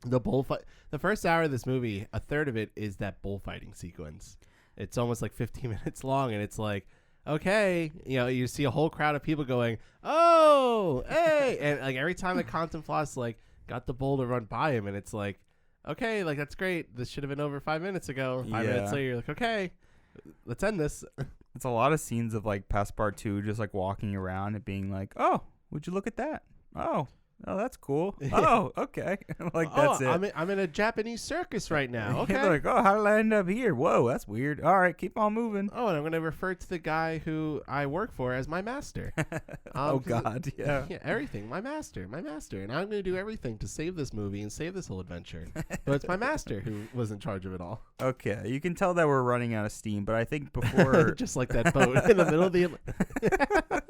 the bullfight, the first hour of this movie, a third of it is that bullfighting sequence. It's almost like 15 minutes long, and it's like, okay, you see a whole crowd of people going, oh, hey, and like every time that Cantinflas like got the bull to run by him, and it's like, okay, like that's great. This should have been over 5 minutes ago. 5 minutes later, you're like, okay, let's end this. It's a lot of scenes of like Passepartout just like walking around and being like, oh, would you look at that? Oh, that's cool. Oh, okay. Like that's it. I'm in a Japanese circus right now. Okay. Like, oh, how did I end up here? Whoa, that's weird. All right, keep on moving. Oh, and I'm going to refer to the guy who I work for as my master. Oh God, yeah. Yeah, everything. My master. And I'm going to do everything to save this movie and save this whole adventure. But it's my master who was in charge of it all. Okay, you can tell that we're running out of steam, but I think before... Just like that boat in the middle of the...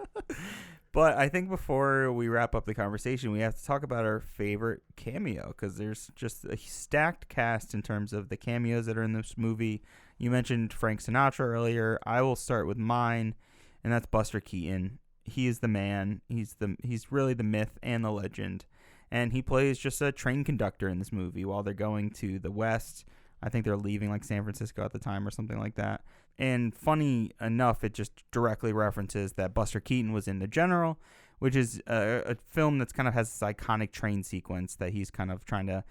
But I think before we wrap up the conversation, we have to talk about our favorite cameo, because there's just a stacked cast in terms of the cameos that are in this movie. You mentioned Frank Sinatra earlier. I will start with mine, and that's Buster Keaton. He is the man. He's really the myth and the legend. And he plays just a train conductor in this movie while they're going to the West. I think they're leaving like San Francisco at the time or something like that. And funny enough, it just directly references that Buster Keaton was in The General, which is a film that's kind of has this iconic train sequence that he's kind of trying to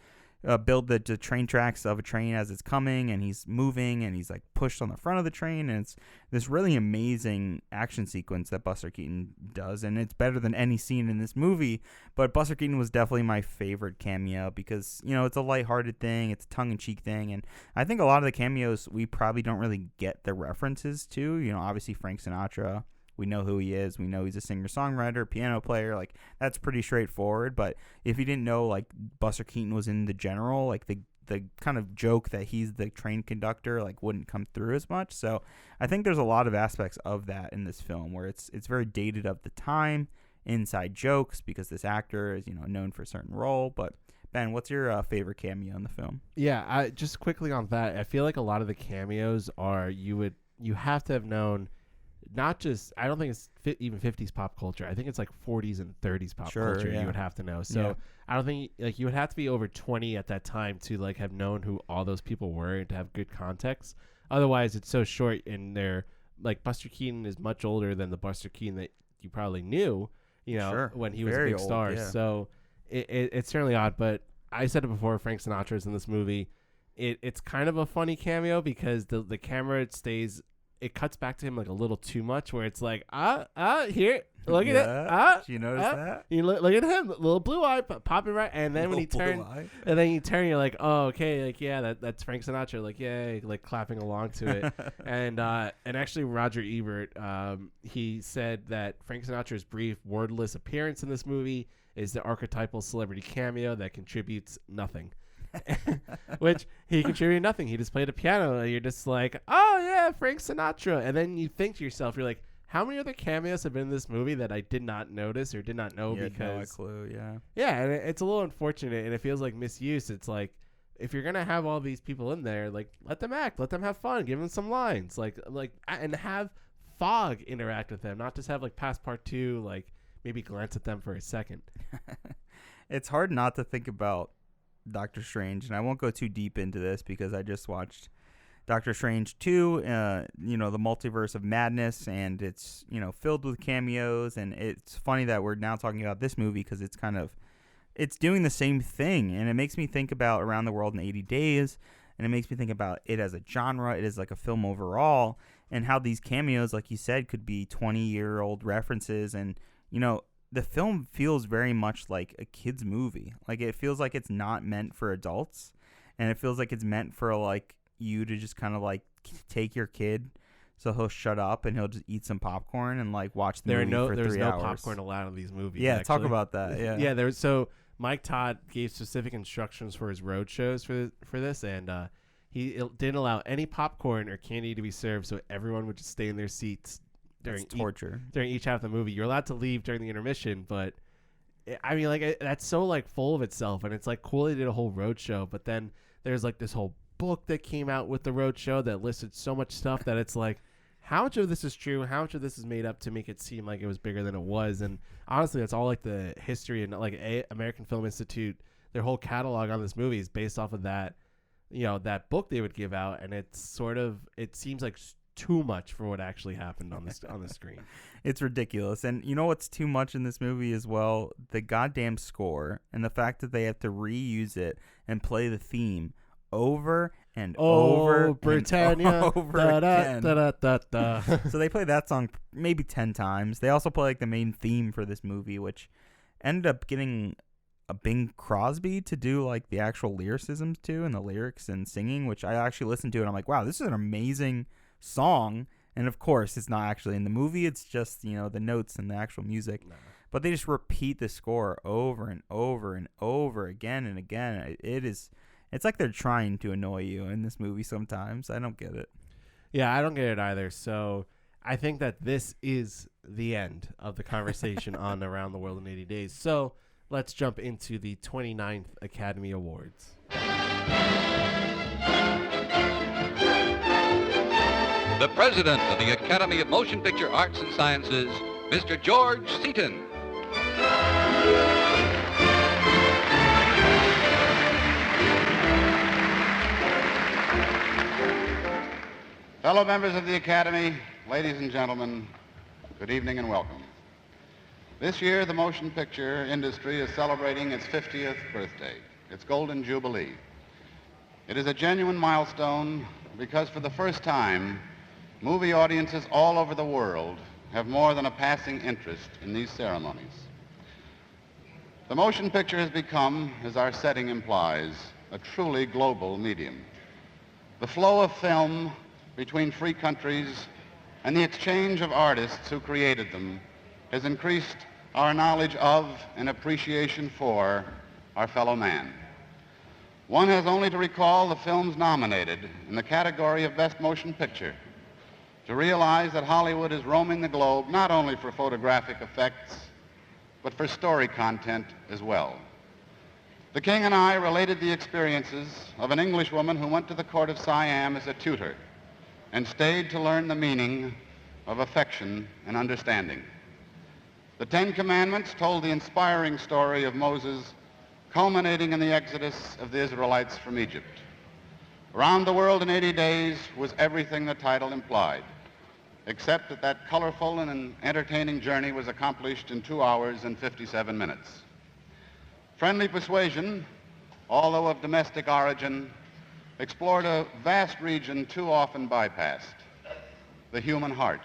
build the train tracks of a train as it's coming, and he's moving, and he's like pushed on the front of the train, and it's this really amazing action sequence that Buster Keaton does, and it's better than any scene in this movie. But Buster Keaton was definitely my favorite cameo because, you know, it's a lighthearted thing, it's a tongue-in-cheek thing, and I think a lot of the cameos we probably don't really get the references to. You know, obviously Frank Sinatra, we know who he is. We know he's a singer-songwriter, piano player. Like, that's pretty straightforward. But if you didn't know, like, Buster Keaton was in The General, like, the kind of joke that he's the train conductor, like, wouldn't come through as much. So I think there's a lot of aspects of that in this film where it's very dated of the time, inside jokes, because this actor is, you know, known for a certain role. But Ben, what's your favorite cameo in the film? Yeah, just quickly on that, I feel like a lot of the cameos are you have to have known. Not just, I don't think it's even 50s pop culture. I think it's like 40s and 30s pop culture you would have to know. So I don't think, like, you would have to be over 20 at that time to, like, have known who all those people were and to have good context. Otherwise, it's so short, and they're, like, Buster Keaton is much older than the Buster Keaton that you probably knew, you know, when he was a big star. Yeah. So it's certainly odd, but I said it before, Frank Sinatra's in this movie. It's kind of a funny cameo because the camera it cuts back to him like a little too much, where it's like, here, look at it. Do you notice that? You look at him, little blue eye popping right, and then when he turns, and then you turn, you're like, oh, okay, like, yeah, that's Frank Sinatra, like, yay, like clapping along to it. and actually Roger Ebert, he said that Frank Sinatra's brief wordless appearance in this movie is the archetypal celebrity cameo that contributes nothing. Which he contributed nothing. He just played a piano, and you're just like, oh yeah, Frank Sinatra. And then you think to yourself, you're like, how many other cameos have been in this movie that I did not notice or did not know? Because no clue. Yeah, and it's a little unfortunate, and it feels like misuse. It's like, if you're gonna have all these people in there, like, let them act, let them have fun, give them some lines, like, and have Fogg interact with them, not just have like Passepartout, like, maybe glance at them for a second. It's hard not to think about Doctor Strange, and I won't go too deep into this because I just watched Doctor Strange 2, you know, the multiverse of madness, and it's, you know, filled with cameos, and it's funny that we're now talking about this movie because it's doing the same thing, and it makes me think about Around the World in 80 Days, and it makes me think about it as a genre, it is like a film overall, and how these cameos, like you said, could be 20-year-old references, and, you know, the film feels very much like a kid's movie. Like, it feels like it's not meant for adults, and it feels like it's meant for, like, you to just kind of, like, take your kid so he'll shut up and he'll just eat some popcorn and, like, watch the movie for 3 hours. There's no popcorn allowed in these movies. Yeah, actually. Talk about that. Yeah. So Mike Todd gave specific instructions for his road shows for this, and he didn't allow any popcorn or candy to be served, so everyone would just stay in their seats during each half of the movie. You're allowed to leave during the intermission, but I mean, like, that's so, like, full of itself, and it's like cool they did a whole road show, but then there's like this whole book that came out with the road show that listed so much stuff that it's like, how much of this is true, how much of this is made up to make it seem like it was bigger than it was? And honestly, that's all like the history, and like American Film Institute, their whole catalog on this movie is based off of that, you know, that book they would give out, and it's sort of, it seems like too much for what actually happened on the screen. It's ridiculous. And you know what's too much in this movie as well? The goddamn score and the fact that they have to reuse it and play the theme over and over Britannia. and over again. Da. So they play that song maybe 10 times. They also play like the main theme for this movie, which ended up getting a Bing Crosby to do like the actual lyricisms to and the lyrics and singing, which I actually listened to and I'm like, wow, this is an amazing song. And of course, it's not actually in the movie. It's just, the notes and the actual music. No. But they just repeat the score over and over and over again and again. It's like they're trying to annoy you in this movie sometimes. I don't get it. Yeah, I don't get it either. So I think that this is the end of the conversation on Around the World in 80 Days. So let's jump into the 29th Academy Awards. The President of the Academy of Motion Picture Arts and Sciences, Mr. George Seaton. Fellow members of the Academy, ladies and gentlemen, good evening and welcome. This year, the motion picture industry is celebrating its 50th birthday, its golden jubilee. It is a genuine milestone because for the first time, movie audiences all over the world have more than a passing interest in these ceremonies. The motion picture has become, as our setting implies, a truly global medium. The flow of film between free countries and the exchange of artists who created them has increased our knowledge of and appreciation for our fellow man. One has only to recall the films nominated in the category of Best Motion Picture to realize that Hollywood is roaming the globe not only for photographic effects, but for story content as well. The King and I related the experiences of an Englishwoman who went to the court of Siam as a tutor and stayed to learn the meaning of affection and understanding. The Ten Commandments told the inspiring story of Moses culminating in the exodus of the Israelites from Egypt. Around the World in 80 Days was everything the title implied, except that that colorful and entertaining journey was accomplished in 2 hours and 57 minutes. Friendly Persuasion, although of domestic origin, explored a vast region too often bypassed, the human heart.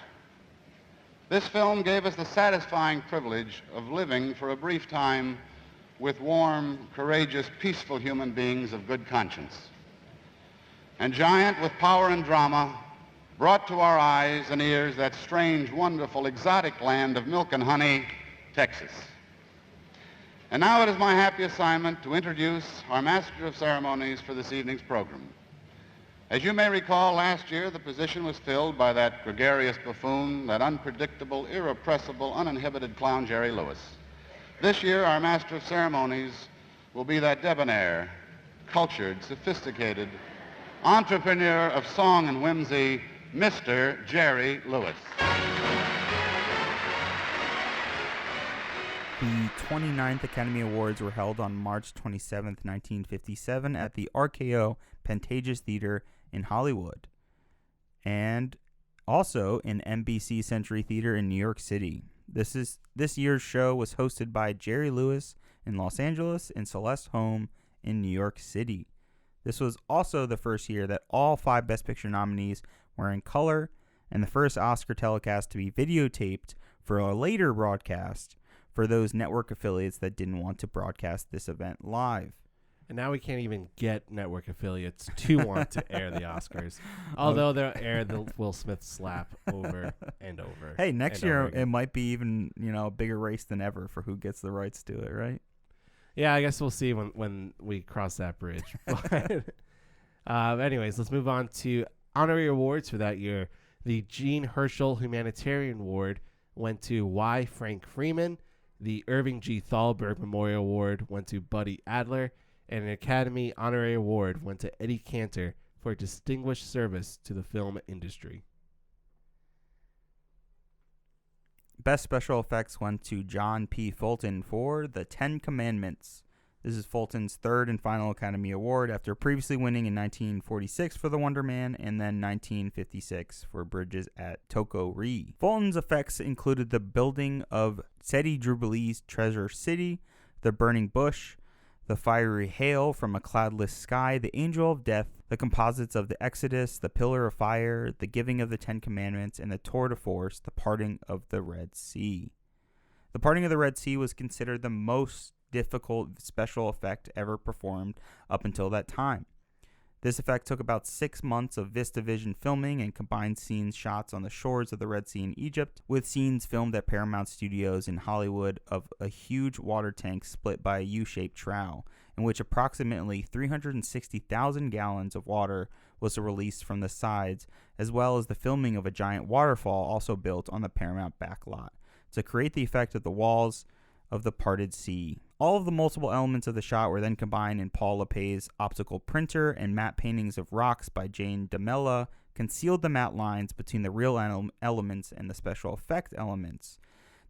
This film gave us the satisfying privilege of living for a brief time with warm, courageous, peaceful human beings of good conscience. And Giant, with power and drama, brought to our eyes and ears that strange, wonderful, exotic land of milk and honey, Texas. And now it is my happy assignment to introduce our Master of Ceremonies for this evening's program. As you may recall, last year the position was filled by that gregarious buffoon, that unpredictable, irrepressible, uninhibited clown, Jerry Lewis. This year our Master of Ceremonies will be that debonair, cultured, sophisticated, entrepreneur of song and whimsy, Mr. Jerry Lewis. The 29th Academy Awards were held on March 27th, 1957 at the RKO Pantages Theater in Hollywood, and also in NBC Century Theater in New York City. This year's show was hosted by Jerry Lewis in Los Angeles and Celeste Holm in New York City. This was also the first year that all 5 Best Picture nominees were in color, and the first Oscar telecast to be videotaped for a later broadcast for those network affiliates that didn't want to broadcast this event live. And now we can't even get network affiliates to want to air the Oscars, although they'll air the Will Smith slap over and over. Hey, next year it might be even a bigger race than ever for who gets the rights to it, right? Yeah, I guess we'll see when we cross that bridge. But anyways, let's move on to honorary awards for that year. The Jean Herschel Humanitarian Award went to Y. Frank Freeman. The Irving G. Thalberg Memorial Award went to Buddy Adler. And an Academy Honorary Award went to Eddie Cantor for distinguished service to the film industry. Best special effects went to John P. Fulton for The Ten Commandments. This is Fulton's third and final Academy Award after previously winning in 1946 for The Wonder Man and then 1956 for Bridges at Toko-Ri. Fulton's effects included the building of Seti Jubilee's Treasure City, the burning bush, the fiery hail from a cloudless sky, the angel of death, the composites of the Exodus, the pillar of fire, the giving of the Ten Commandments, and the tour de force, the parting of the Red Sea. The parting of the Red Sea was considered the most difficult special effect ever performed up until that time. This effect took about 6 months of VistaVision filming and combined scenes shots on the shores of the Red Sea in Egypt with scenes filmed at Paramount Studios in Hollywood of a huge water tank split by a U-shaped trough, in which approximately 360,000 gallons of water was released from the sides, as well as the filming of a giant waterfall also built on the Paramount backlot to create the effect of the walls of the parted sea. All of the multiple elements of the shot were then combined in Paul Lepay's optical printer, and matte paintings of rocks by Jane Damella concealed the matte lines between the real elements and the special effect elements.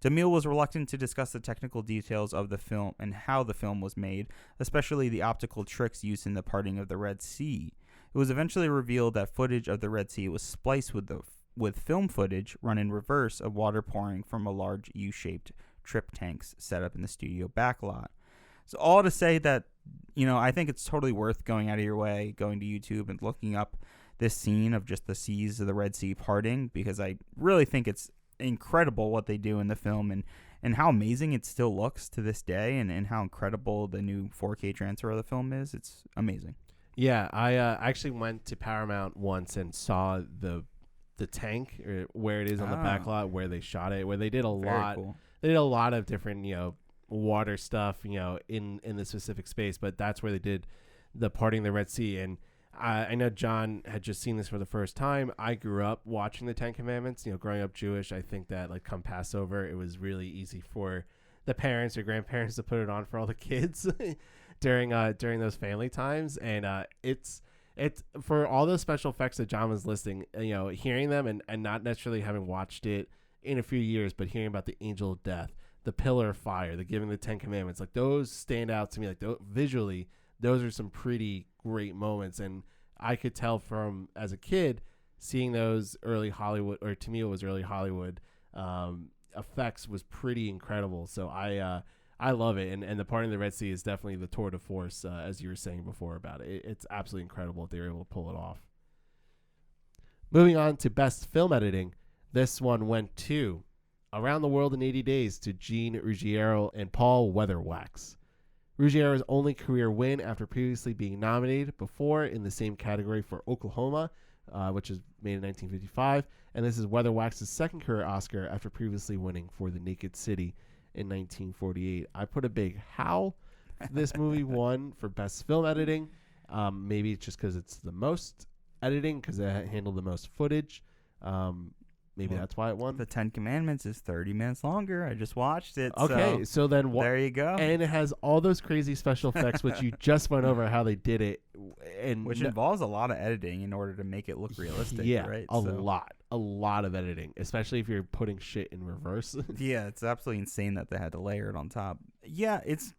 DeMille was reluctant to discuss the technical details of the film and how the film was made, especially the optical tricks used in the parting of the Red Sea. It was eventually revealed that footage of the Red Sea was spliced with film footage run in reverse of water pouring from a large U-shaped trip tanks set up in the studio backlot. So all to say that, I think it's totally worth going out of your way, going to YouTube and looking up this scene of just the seas of the Red Sea parting, because I really think it's incredible what they do in the film and how amazing it still looks to this day, and how incredible the new 4K transfer of the film is. It's amazing. Yeah, I actually went to Paramount once and saw the tank, or where it is on the backlot where they shot it, where they did a lot. Cool. They did a lot of different, water stuff, in the specific space, but that's where they did the parting of the Red Sea. And I know John had just seen this for the first time. I grew up watching the Ten Commandments, growing up Jewish. I think that come Passover, it was really easy for the parents or grandparents to put it on for all the kids during those family times. And it's for all those special effects that John was listing, hearing them and not necessarily having watched it in a few years, but hearing about the angel of death, the pillar of fire, the giving the Ten Commandments, those stand out to me. Visually, those are some pretty great moments. And I could tell from, as a kid, seeing those early Hollywood, or to me it was early Hollywood, effects was pretty incredible. So I love it. And the parting of the Red Sea is definitely the tour de force, as you were saying before about it. It's absolutely incredible if they were able to pull it off. Moving on to Best Film Editing. This one went to Around the World in 80 Days to Gene Ruggiero and Paul Weatherwax. Ruggiero's only career win after previously being nominated before in the same category for Oklahoma, which was made in 1955. And this is Weatherwax's second career Oscar after previously winning for The Naked City in 1948. I put a big how this movie won for Best Film Editing. Maybe it's just because it's the most editing, because it handled the most footage. Maybe that's why it won. The Ten Commandments is 30 minutes longer. I just watched it. Okay, so then there you go. And it has all those crazy special effects, which you just went over how they did it, and which involves a lot of editing in order to make it look realistic. Yeah, right? a lot of editing, especially if you're putting shit in reverse. Yeah, it's absolutely insane that they had to layer it on top. Yeah, it's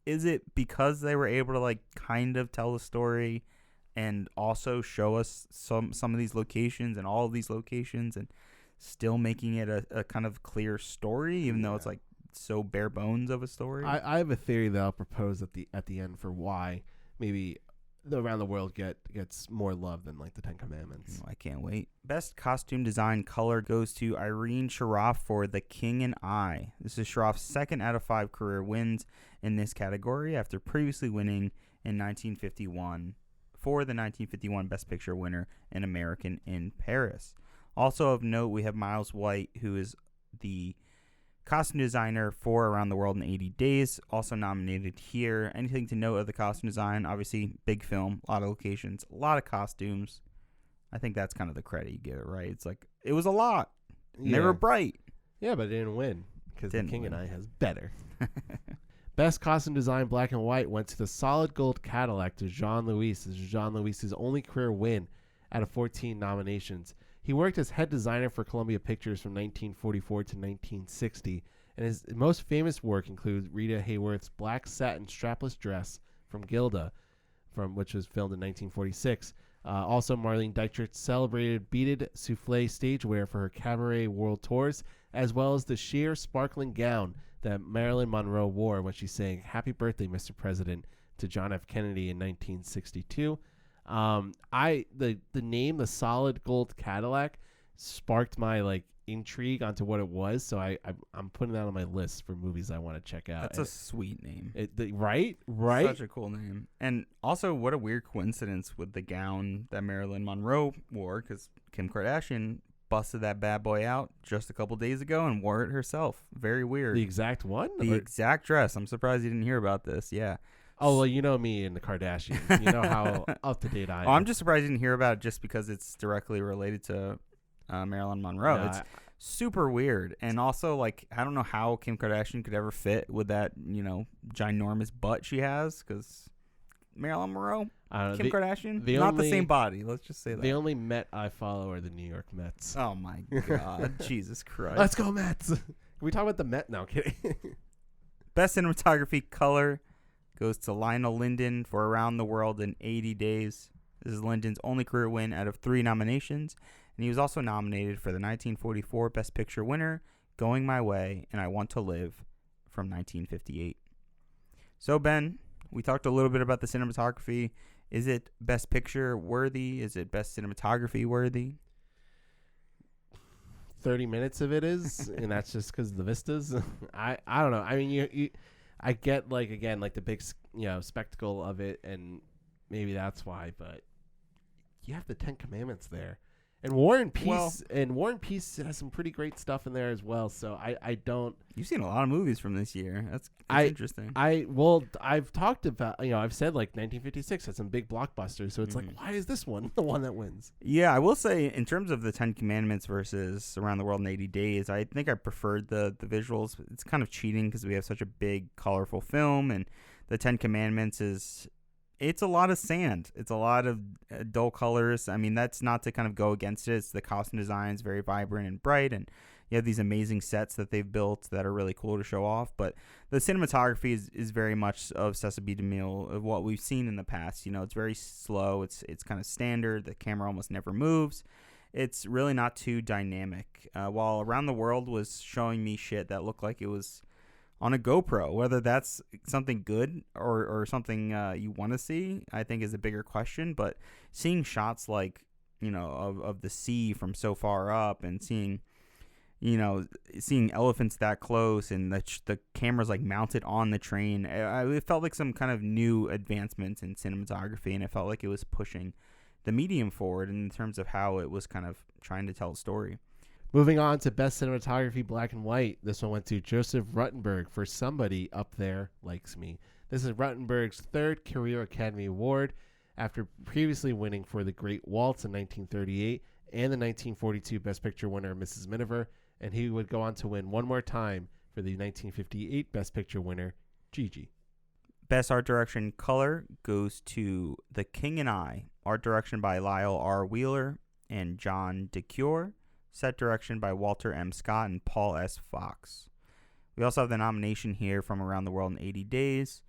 is it because they were able to kind of tell the story and also show us some of these locations and all of these locations, and still making it a kind of clear story, even though it's so bare bones of a story? I have a theory that I'll propose at the end for why maybe the Around the World gets more love than the Ten Commandments. I can't wait. Best costume design color goes to Irene Shroff for The King and I. This is Shroff's second out of 5 career wins in this category after previously winning in 1951 for the 1951 Best Picture winner, An American in Paris. Also of note, we have Miles White, who is the costume designer for Around the World in 80 Days, also nominated here. Anything to note of the costume design? Obviously, big film, a lot of locations, a lot of costumes. I think that's kind of the credit you give it, right? It's it was a lot. Yeah. They were bright. Yeah, but it didn't win because The King and I has better. Best costume design black and white went to the solid gold Cadillac to Jean Louis. This is Jean Louis's only career win out of 14 nominations. He worked as head designer for Columbia Pictures from 1944 to 1960 And his most famous work includes Rita Hayworth's black satin strapless dress from Gilda, which was filmed in 1946. Also, Marlene Dietrich's celebrated beaded souffle stagewear for her cabaret world tours, as well as the sheer sparkling gown that Marilyn Monroe wore when she sang "Happy Birthday, Mr. President" to John F. Kennedy in 1962. The name, the solid gold Cadillac, sparked my intrigue onto what it was, so I'm putting that on my list for movies I want to check out. That's a sweet name. Right? Such a cool name. And also, what a weird coincidence with the gown that Marilyn Monroe wore, because Kim Kardashian busted that bad boy out just a couple days ago and wore it herself. Very weird. The exact one? The exact dress. I'm surprised you didn't hear about this. Yeah. Oh, well, you know me and the Kardashians. You know how up to date I am. I'm just surprised you didn't hear about it just because it's directly related to Marilyn Monroe. No, it's super weird. And also, I don't know how Kim Kardashian could ever fit with that, ginormous butt she has, because Marilyn Monroe, Kim Kardashian, not the same body. Let's just say that. The only Met I follow are the New York Mets. Oh, my God. Jesus Christ. Let's go, Mets. Can we talk about the Met now? Kidding. Best cinematography color goes to Lionel Linden for Around the World in 80 Days. This is Linden's only career win out of 3 nominations, and he was also nominated for the 1944 Best Picture winner, Going My Way and I Want to Live from 1958. So, Ben, we talked a little bit about the cinematography. Is it Best Picture worthy? Is it Best Cinematography worthy? 30 minutes of it is, and that's just because of the vistas. I don't know. I mean, I get the big spectacle of it, and maybe that's why. But you have the 10 Commandments there, and War and Peace has some pretty great stuff in there as well. So I don't. You've seen a lot of movies from this year. That's interesting. I've talked about I've said 1956 had some big blockbusters. So it's why is this one the one that wins? Yeah, I will say in terms of the 10 Commandments versus Around the World in 80 Days, I think I preferred the visuals. It's kind of cheating because we have such a big, colorful film, and the 10 Commandments it's a lot of sand. It's a lot of dull colors. I mean, that's not to kind of go against it. It's the costume design is very vibrant and bright, and you have these amazing sets that they've built that are really cool to show off. But the cinematography is very much of Cecil DeMille, of what we've seen in the past. It's very slow. It's kind of standard. The camera almost never moves. It's really not too dynamic. While Around the World was showing me shit that looked like it was on a GoPro. Whether that's something good or something you want to see, I think is a bigger question. But seeing shots of the sea from so far up, and seeing elephants that close, and the camera's mounted on the train, it felt like some kind of new advancements in cinematography, and it felt like it was pushing the medium forward in terms of how it was kind of trying to tell a story. Moving on to Best Cinematography Black and White. This one went to Joseph Ruttenberg for Somebody Up There Likes Me. This is Ruttenberg's 3rd Career Academy Award after previously winning for The Great Waltz in 1938 and the 1942 Best Picture winner Mrs. Miniver, and he would go on to win one more time for the 1958 Best Picture winner Gigi. Best Art Direction Color goes to The King and I. Art direction by Lyle R. Wheeler and John DeCure. Set direction by Walter M. Scott and Paul S. Fox. We also have the nomination here from Around the World in 80 Days.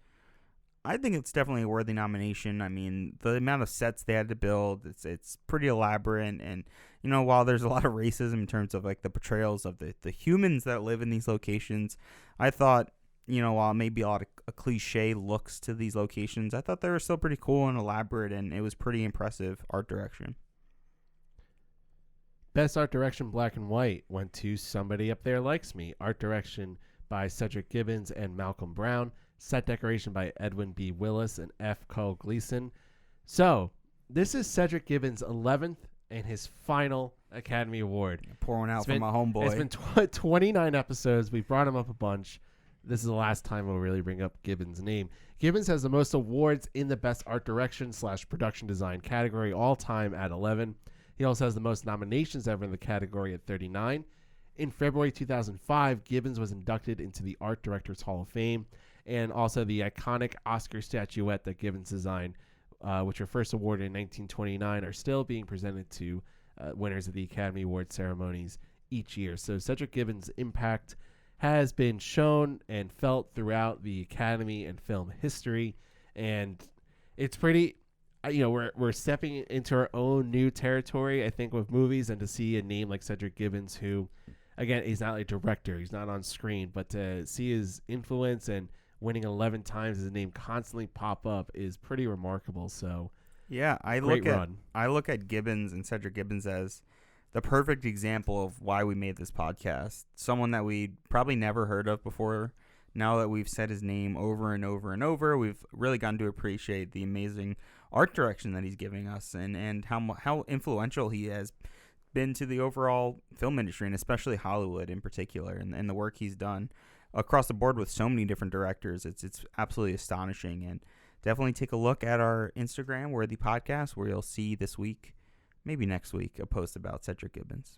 I think it's definitely a worthy nomination. I mean, the amount of sets they had to build, it's pretty elaborate. And, while there's a lot of racism in terms of the portrayals of the humans that live in these locations, I thought, while maybe a lot of cliche looks to these locations, I thought they were still pretty cool and elaborate, and it was pretty impressive art direction. Best Art Direction Black and White went to Somebody Up There Likes Me. Art direction by Cedric Gibbons and Malcolm Brown. Set decoration by Edwin B. Willis and F. Cole Gleason. So, this is Cedric Gibbons' 11th and his final Academy Award. Pour one out for my homeboy. It's been 29 episodes. We've brought him up a bunch. This is the last time we'll really bring up Gibbons' name. Gibbons has the most awards in the Best Art Direction / Production Design category all time at 11. He also has the most nominations ever in the category at 39. In February 2005, Gibbons was inducted into the Art Directors Hall of Fame, and also the iconic Oscar statuette that Gibbons designed, which were first awarded in 1929, are still being presented to winners of the Academy Award ceremonies each year. So Cedric Gibbons' impact has been shown and felt throughout the Academy and film history, and it's pretty. We're stepping into our own new territory, I think, with movies, and to see a name like Cedric Gibbons, who, again, he's not a director, he's not on screen, but to see his influence and winning 11 times, his name constantly pop up is pretty remarkable. So, yeah, I look at Gibbons and Cedric Gibbons as the perfect example of why we made this podcast. Someone that we'd probably never heard of before. Now that we've said his name over and over and over, we've really gotten to appreciate the amazing art direction that he's giving us, and how influential he has been to the overall film industry, and especially Hollywood in particular, and the work he's done across the board with so many different directors. It's absolutely astonishing. And definitely take a look at our Instagram, Worthy Podcast, where you'll see this week, maybe next week, a post about Cedric Gibbons.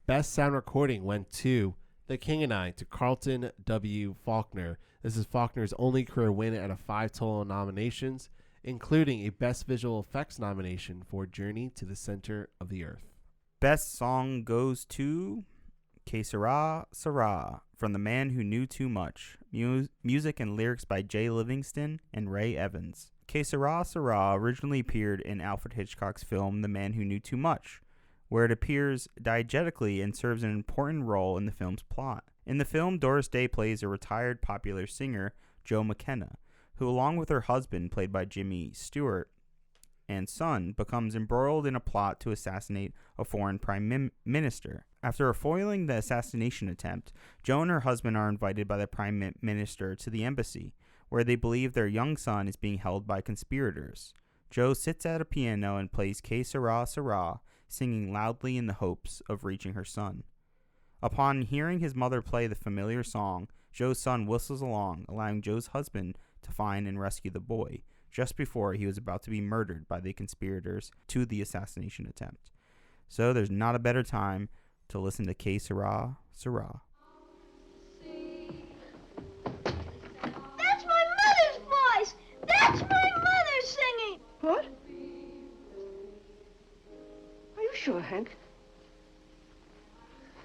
Best sound recording went to The King and I, to Carlton W. Faulkner. This is Faulkner's only career win out of 5 total nominations, including a Best Visual Effects nomination for Journey to the Center of the Earth. Best song goes to Que Sera, Sera, from The Man Who Knew Too Much. Music and lyrics by Jay Livingston and Ray Evans. Que Sera, Sera originally appeared in Alfred Hitchcock's film The Man Who Knew Too Much, where it appears diegetically and serves an important role in the film's plot. In the film, Doris Day plays a retired popular singer, Jo McKenna, who, along with her husband, played by Jimmy Stewart, and son, becomes embroiled in a plot to assassinate a foreign prime minister. After foiling the assassination attempt, Jo and her husband are invited by the prime minister to the embassy, where they believe their young son is being held by conspirators. Jo sits at a piano and plays Que Sera, Sera, singing loudly in the hopes of reaching her son. Upon hearing his mother play the familiar song, Jo's son whistles along, allowing Jo's husband to find and rescue the boy, just before he was about to be murdered by the conspirators to the assassination attempt. So there's not a better time to listen to Que Sera, Sera. That's my mother's voice! That's my mother singing! What? Are you sure, Hank?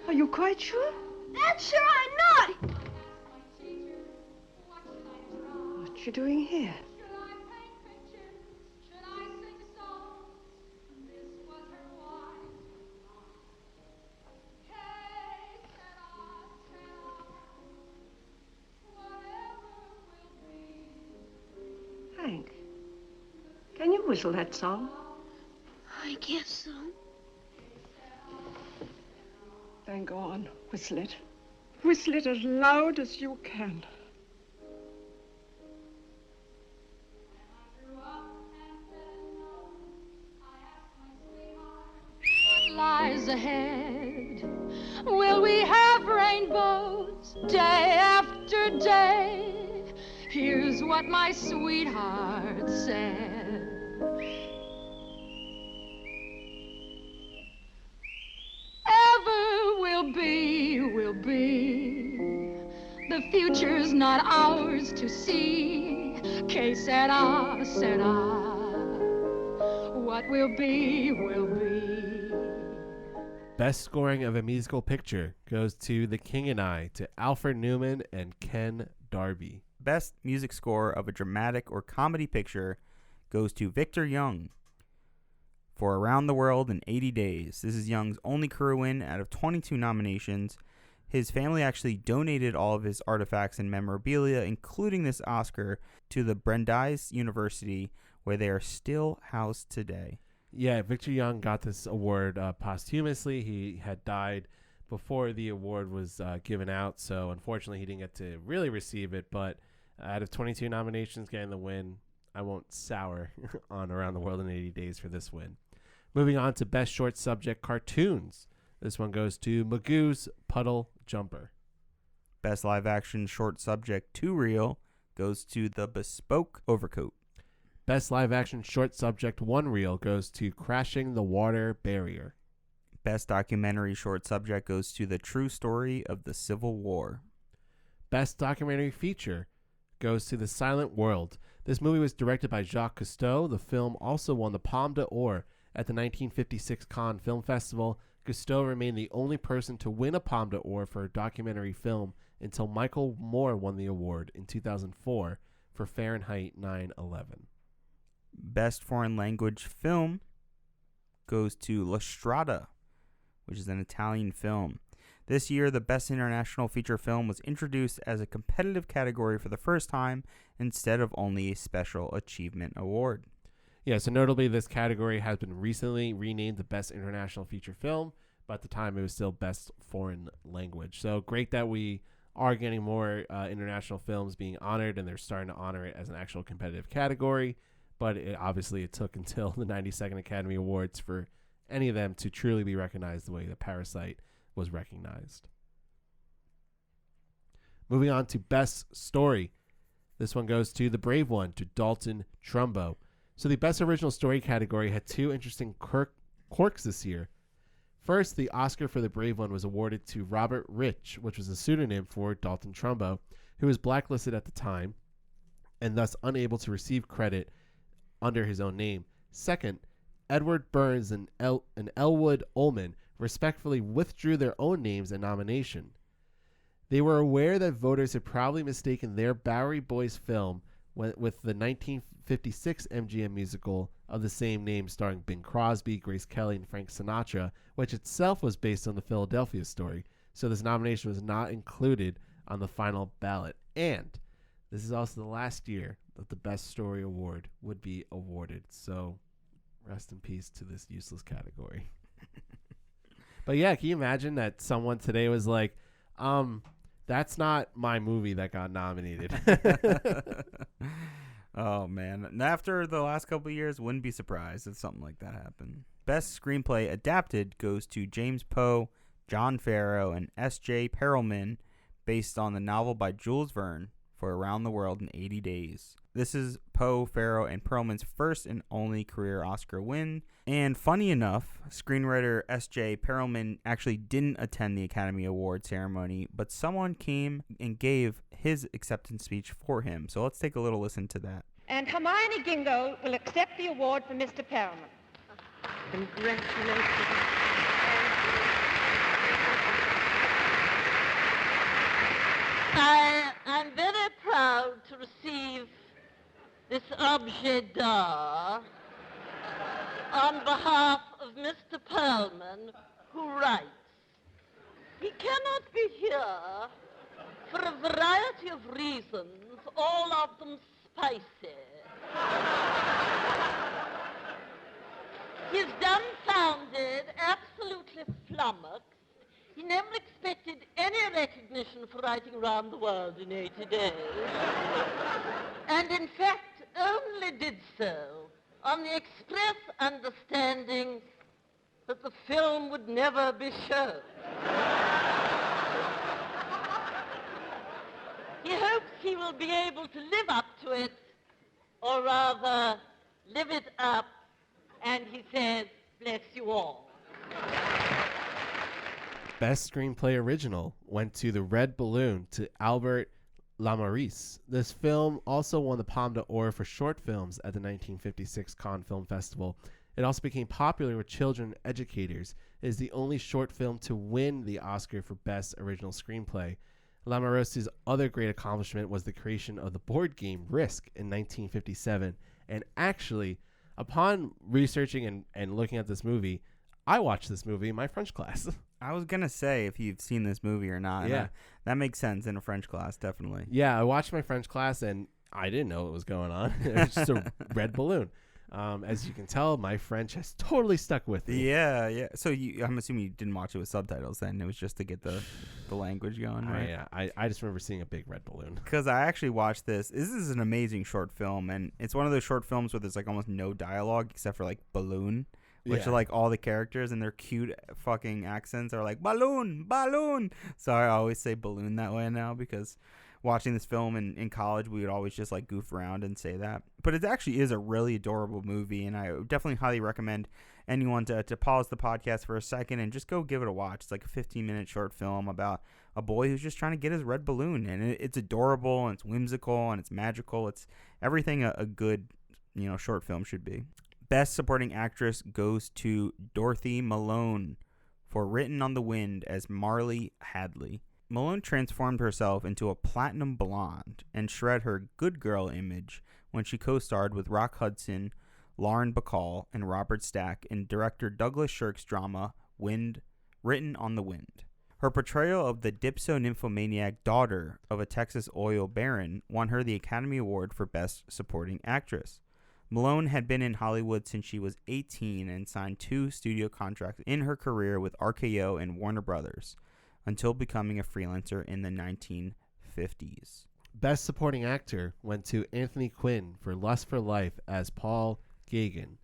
Are you quite sure? That's sure I'm not! What you doing here? Hank, can you whistle that song? I guess so. Then go on, whistle it. Whistle it as loud as you can. What lies ahead? Will we have rainbows day after day? Here's what my sweetheart said. Ever will be, will be. The future's not ours to see. Que sera, sera. What will be, will be. Best scoring of a musical picture goes to The King and I, to Alfred Newman and Ken Darby. Best music score of a dramatic or comedy picture goes to Victor Young for Around the World in 80 Days. This is Young's only career win out of 22 nominations. His family actually donated all of his artifacts and memorabilia, including this Oscar, to the Brandeis University, where they are still housed today. Yeah, Victor Young got this award posthumously. He had died before the award was given out, so unfortunately he didn't get to really receive it, but out of 22 nominations, getting the win, I won't sour on Around the World in 80 Days for this win. Moving on to Best Short Subject Cartoons. This one goes to Magoo's Puddle Jumper. Best Live Action Short Subject 2 Reel goes to The Bespoke Overcoat. Best Live Action Short Subject 1 Reel goes to Crashing the Water Barrier. Best Documentary Short Subject goes to The True Story of the Civil War. Best Documentary Feature goes to The Silent World. This movie was directed by Jacques Cousteau. The film also won the Palme d'Or at the 1956 Cannes Film Festival. Cousteau remained the only person to win a Palme d'Or for a documentary film until Michael Moore won the award in 2004 for Fahrenheit 9/11. Best foreign language film goes to La Strada, which is an Italian film. This year, the Best International Feature Film was introduced as a competitive category for the first time instead of only a Special Achievement Award. Yeah, so notably, this category has been recently renamed the Best International Feature Film, but at the time it was still Best Foreign Language. So great that we are getting more international films being honored, and they're starting to honor it as an actual competitive category. But obviously it took until the 92nd Academy Awards for any of them to truly be recognized the way that Parasite was recognized. Moving on to Best Story. This one goes to The Brave One, to Dalton Trumbo. So the Best Original Story category had two interesting quirks this year. First, the Oscar for The Brave One was awarded to Robert Rich, which was a pseudonym for Dalton Trumbo, who was blacklisted at the time and thus unable to receive credit under his own name. Second, Edward Burns and Elwood Ullman respectfully withdrew their own names and nomination. They were aware that voters had probably mistaken their Bowery Boys film with the 1956 MGM musical of the same name starring Bing Crosby, Grace Kelly, and Frank Sinatra, which itself was based on the Philadelphia story. So this nomination was not included on the final ballot. And this is also the last year that the Best Story Award would be awarded. So rest in peace to this useless category. But yeah, can you imagine that someone today was like, that's not my movie that got nominated. Oh, man. And after the last couple of years, wouldn't be surprised if something like that happened. Best Screenplay Adapted goes to James Poe, John Farrow, and S.J. Perelman, based on the novel by Jules Verne for Around the World in 80 Days. This is Poe, Farrow, and Perelman's first and only career Oscar win. And funny enough, screenwriter S.J. Perelman actually didn't attend the Academy Award ceremony, but someone came and gave his acceptance speech for him. So let's take a little listen to that. And Hermione Gingo will accept the award for Mr. Perelman. Congratulations. I'm very proud to receive this objet d'art on behalf of Mr. Perlman, who writes, he cannot be here for a variety of reasons, all of them spicy. He's dumbfounded, absolutely flummoxed. He never expected any recognition for writing Around the World in 80 days. And in fact, only did so on the express understanding that the film would never be shown. He hopes he will be able to live up to it, or rather, live it up, and he says, bless you all. Best Screenplay Original went to The Red Balloon, to Albert Lamarice. This film also won the Palme d'Or for short films at the 1956 Cannes Film Festival. It also became popular with children educators. It is the only short film to win the Oscar for Best Original Screenplay. Lamarice's other great accomplishment was the creation of the board game Risk in 1957. And actually, upon researching and looking at this movie, I watched this movie in my French class. I was going to say if you've seen this movie or not. Yeah. That makes sense in a French class, definitely. Yeah, I watched my French class, and I didn't know what was going on. It was just a red balloon. As you can tell, my French has totally stuck with me. Yeah. So I'm assuming you didn't watch it with subtitles then. It was just to get the language going, right? Yeah, I just remember seeing a big red balloon. Because I actually watched this. This is an amazing short film, and it's one of those short films where there's like almost no dialogue except for like balloon, which are like all the characters and their cute fucking accents are like balloon. So I always say balloon that way now because watching this film in college, we would always just like goof around and say that. But it actually is a really adorable movie, and I would definitely highly recommend anyone to pause the podcast for a second and just go give it a watch. It's like a 15-minute short film about a boy who's just trying to get his red balloon, and it's adorable, and it's whimsical, and it's magical. It's everything a good, short film should be. Best Supporting Actress goes to Dorothy Malone for Written on the Wind as Marley Hadley. Malone transformed herself into a platinum blonde and shred her good girl image when she co-starred with Rock Hudson, Lauren Bacall, and Robert Stack in director Douglas Sirk's drama Wind, Written on the Wind. Her portrayal of the dipso-nymphomaniac daughter of a Texas oil baron won her the Academy Award for Best Supporting Actress. Malone had been in Hollywood since she was 18 and signed 2 studio contracts in her career with RKO and Warner Brothers until becoming a freelancer in the 1950s. Best Supporting Actor went to Anthony Quinn for Lust for Life as Paul Gagin.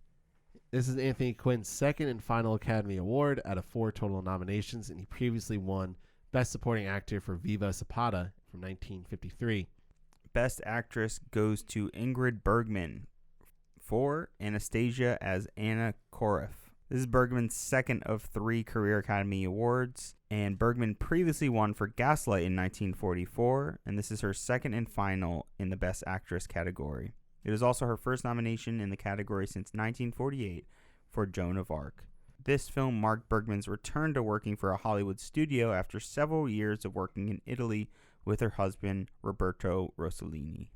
This is Anthony Quinn's second and final Academy Award out of 4 total nominations, and he previously won Best Supporting Actor for Viva Zapata from 1953. Best Actress goes to Ingrid Bergman for Anastasia as Anna Koreff. This is Bergman's second of 3 Career Academy Awards, and Bergman previously won for Gaslight in 1944, and this is her second and final in the Best Actress category. It is also her first nomination in the category since 1948 for Joan of Arc. This film marked Bergman's return to working for a Hollywood studio after several years of working in Italy with her husband, Roberto Rossellini.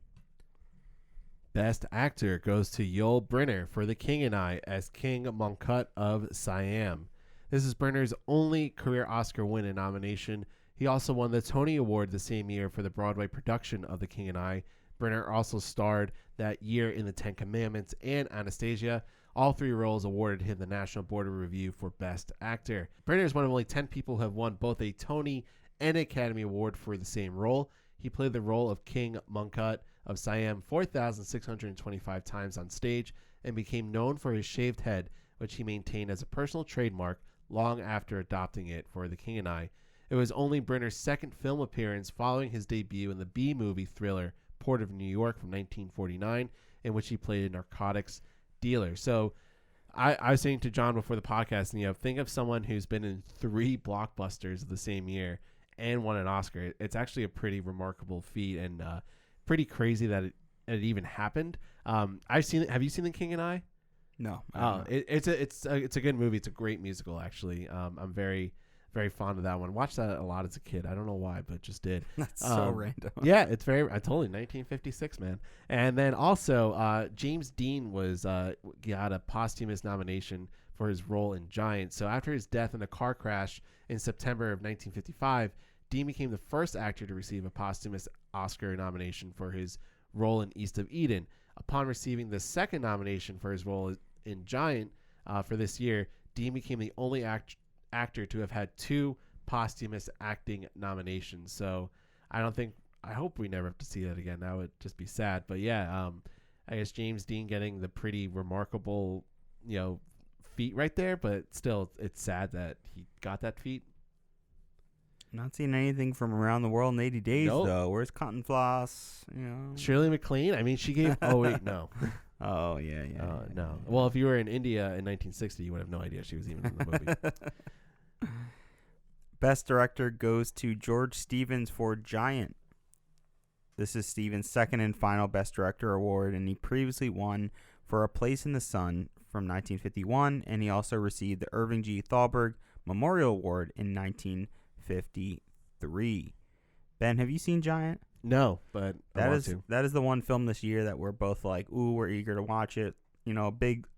Best Actor goes to Yul Brynner for The King and I as King Mongkut of Siam. This is Brynner's only career Oscar win and nomination. He also won the Tony Award the same year for the Broadway production of The King and I. Brynner also starred that year in The Ten Commandments and Anastasia. All 3 roles awarded him the National Board of Review for Best Actor. Brynner is one of only 10 people who have won both a Tony and Academy Award for the same role. He played the role of King Mongkut of Siam 4,625 times on stage and became known for his shaved head, which he maintained as a personal trademark long after adopting it for The King and I. It was only Brynner's second film appearance following his debut in the B-movie thriller Port of New York from 1949, in which he played a narcotics dealer. So I was saying to John before the podcast, and think of someone who's been in 3 blockbusters of the same year and won an Oscar. It's actually a pretty remarkable feat and pretty crazy that it even happened. I've seen it. Have you seen The King and I? No. It's a good movie. It's a great musical, actually. I'm very, very fond of that one. Watched that a lot as a kid. I don't know why, but just did. That's so random. Yeah, it's very. I told you, 1956, man. And then also, James Dean got a posthumous nomination for his role in Giant. So after his death in a car crash in September of 1955, Dean became the first actor to receive a posthumous Oscar nomination for his role in East of Eden. Upon receiving the second nomination for his role in Giant for this year, Dean became the only actor to have had 2 posthumous acting nominations. So I hope we never have to see that again. That would just be sad. But yeah, I guess James Dean getting the pretty remarkable, feat right there. But still, it's sad that he got that feat. Not seeing anything from Around the World in 80 Days, though. Where's Cantinflas? Shirley MacLaine? I mean, she gave... Oh, wait, no. Oh, yeah. No. Well, if you were in India in 1960, you would have no idea she was even in the movie. Best Director goes to George Stevens for Giant. This is Stevens' second and final Best Director award, and he previously won for A Place in the Sun from 1951, and he also received the Irving G. Thalberg Memorial Award in 1953. Ben, have you seen Giant? No, but that is the one film this year that we're both like, ooh, we're eager to watch it.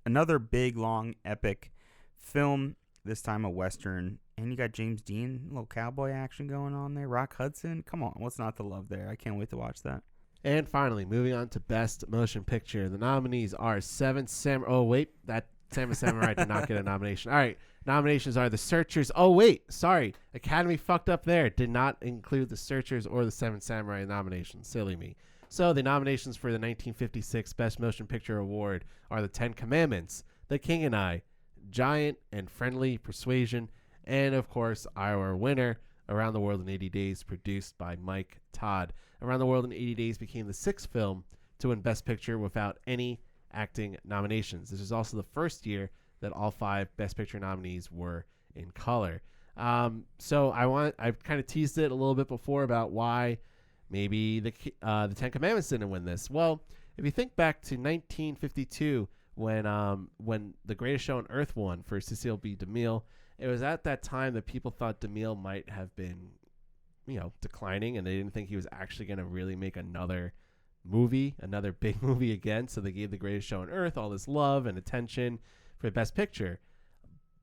Another big, long, epic film. This time a Western, and you got James Dean, a little cowboy action going on there. Rock Hudson, come on, what's not to love there? I can't wait to watch that. And finally, moving on to Best Motion Picture, the nominees are Seven Samurai. Oh wait, that Seven Samurai did not get a nomination. All right, nominations are The Searchers. Oh wait, sorry, Academy fucked up there. Did not include The Searchers or the Seven Samurai nominations. Silly me. So the nominations for the 1956 Best Motion Picture Award are The Ten Commandments, The King and I, Giant, and Friendly Persuasion, and of course our winner, Around the World in 80 Days, produced by Mike Todd. Around the World in 80 Days became the 6th film to win Best Picture without any acting nominations. This is also the first year that all 5 Best Picture nominees were in color. So I've kind of teased it a little bit before about why maybe the Ten Commandments didn't win this. Well, if you think back to 1952 when The Greatest Show on Earth won for Cecil B. DeMille, it was at that time that people thought DeMille might have been declining, and they didn't think he was actually going to really make another big movie again. So they gave The Greatest Show on Earth all this love and attention for Best Picture.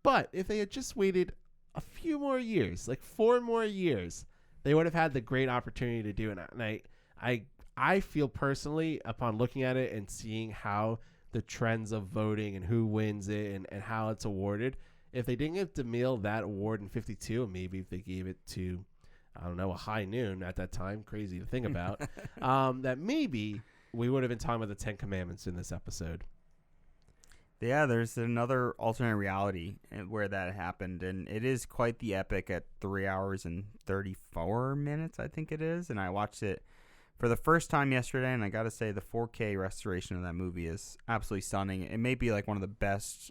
But if they had just waited a few more years, like 4 more years, they would have had the great opportunity to do it. And I feel personally, upon looking at it and seeing how the trends of voting and who wins it and how it's awarded, if they didn't give DeMille that award in 52, and maybe if they gave it to, I don't know, a High Noon at that time, crazy to think about, that maybe we would have been talking about the 10 Commandments in this episode. Yeah, there's another alternate reality where that happened, and it is quite the epic at 3 hours and 34 minutes, I think it is, and I watched it for the first time yesterday, and I got to say the 4K restoration of that movie is absolutely stunning. It may be like one of the best,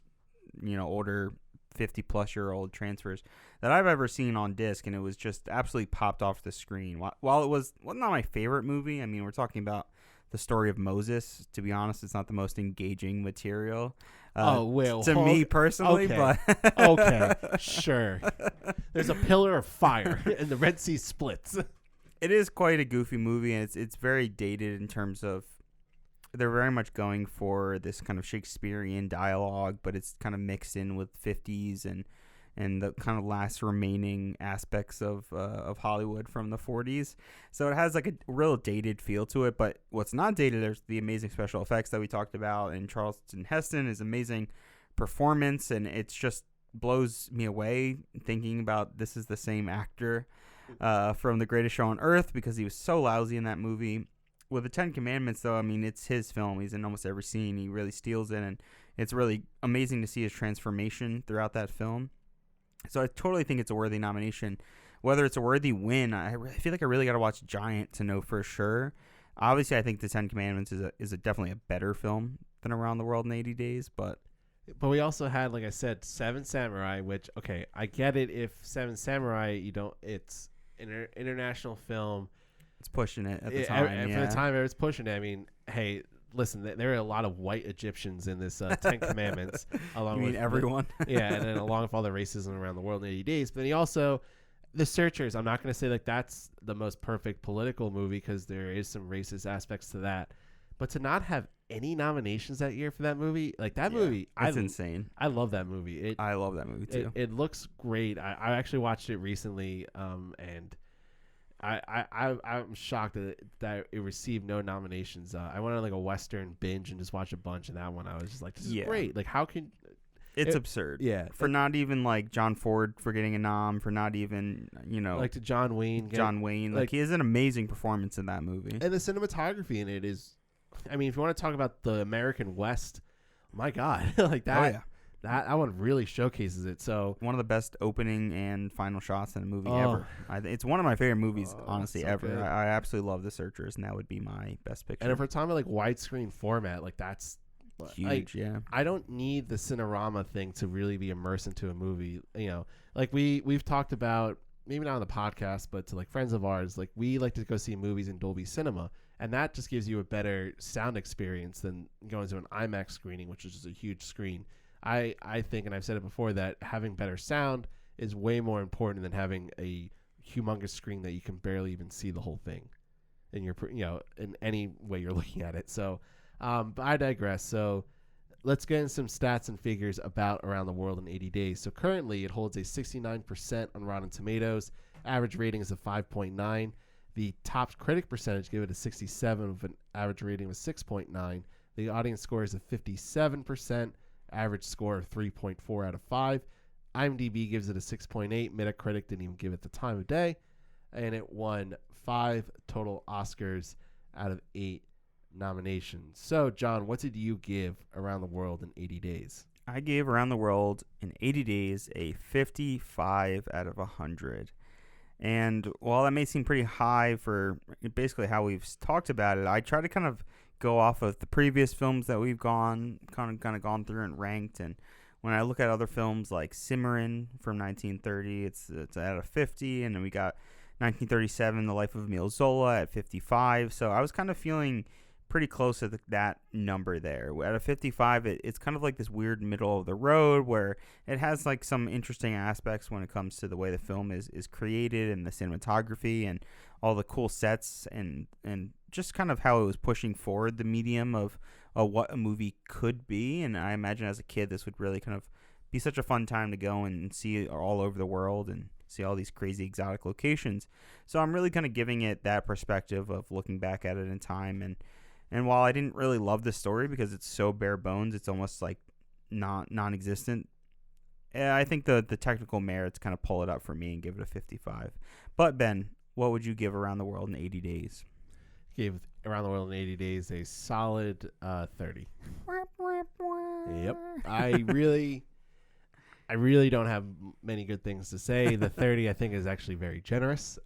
older 50-plus-year-old transfers that I've ever seen on disc, and it was just absolutely popped off the screen. While it was not my favorite movie, I mean, we're talking about the story of Moses. To be honest, it's not the most engaging material. Me personally, okay. But okay, sure. There's a pillar of fire and the Red Sea splits. It is quite a goofy movie, and it's very dated in terms of they're very much going for this kind of Shakespearean dialogue, but it's kind of mixed in with 50s and the kind of last remaining aspects of Hollywood from the 40s. So it has like a real dated feel to it, but what's not dated is the amazing special effects that we talked about, and Charlton Heston is amazing performance, and it's just blows me away thinking about this is the same actor from The Greatest Show on Earth, because he was so lousy in that movie. With the 10 Commandments, though, I mean, it's his film. He's in almost every scene. He really steals it, and it's really amazing to see his transformation throughout that film. So I totally think it's a worthy nomination. Whether it's a worthy win, I feel like I really got to watch Giant to know for sure. Obviously, I think the 10 Commandments is definitely a better film than Around the World in 80 Days, but we also had, like I said, Seven Samurai, which, okay, I get it if Seven Samurai, it's an international film. It's pushing it at the time. For the time, it was pushing it. I mean, hey, listen, there are a lot of white Egyptians in this 10 Commandments. Along with everyone? Yeah, and then along with all the racism around the world in 80 days. But he also, The Searchers, I'm not going to say like that's the most perfect political movie because there is some racist aspects to that. But to not have any nominations that year for that movie, like that movie, that's insane. I love that movie. I love that movie too. It looks great. I actually watched it recently, and I'm shocked that it received no nominations. I went on like a Western binge and just watched a bunch, and that one I was just like, this is great. Like, how can... It's absurd. Yeah. For not even like John Ford for getting a nom, for not even, like to John Wayne. Like he has an amazing performance in that movie. And the cinematography in it is, I mean, if you want to talk about the American West, my God, like that. Oh, yeah. That one really showcases it. So one of the best opening and final shots in a movie ever. It's one of my favorite movies, honestly, ever. Good. I absolutely love The Searchers, and that would be my best picture. And if we're talking about like widescreen format, like that's huge. Yeah, I don't need the Cinerama thing to really be immersed into a movie. Like we've talked about, maybe not on the podcast, but to like friends of ours, like we like to go see movies in Dolby Cinema, and that just gives you a better sound experience than going to an IMAX screening, which is just a huge screen. I think, and I've said it before, that having better sound is way more important than having a humongous screen that you can barely even see the whole thing in your, in any way you're looking at it. So, but I digress. So let's get into some stats and figures about Around the World in 80 Days. So currently it holds a 69% on Rotten Tomatoes. Average rating is a 5.9. The top critic percentage give it a 67 with an average rating of 6.9. The audience score is a 57%. Average score of 3.4 out of 5. IMDb gives it a 6.8. Metacritic didn't even give it the time of day. And it won 5 total Oscars out of 8 nominations. So, John, what did you give Around the World in 80 Days? I gave Around the World in 80 Days a 55 out of 100. And while that may seem pretty high for basically how we've talked about it, I try to kind of go off of the previous films that we've gone through and ranked. And when I look at other films like Cimarron from 1930, it's out of 50, and then we got 1937, The Life of Emile Zola at 55. So I was kind of feeling pretty close to that number there. At a 55, it's kind of like this weird middle of the road where it has like some interesting aspects when it comes to the way the film is created and the cinematography and all the cool sets and just kind of how it was pushing forward the medium of what a movie could be. And I imagine as a kid, this would really kind of be such a fun time to go and see all over the world and see all these crazy exotic locations. So I'm really kind of giving it that perspective of looking back at it in time. And while I didn't really love the story because it's so bare bones, it's almost like non-existent. I think the technical merits kind of pull it up for me and give it a 55. But Ben, what would you give Around the World in 80 Days? Gave Around the World in 80 Days a solid 30. Yep. I really don't have many good things to say. The 30 I think is actually very generous.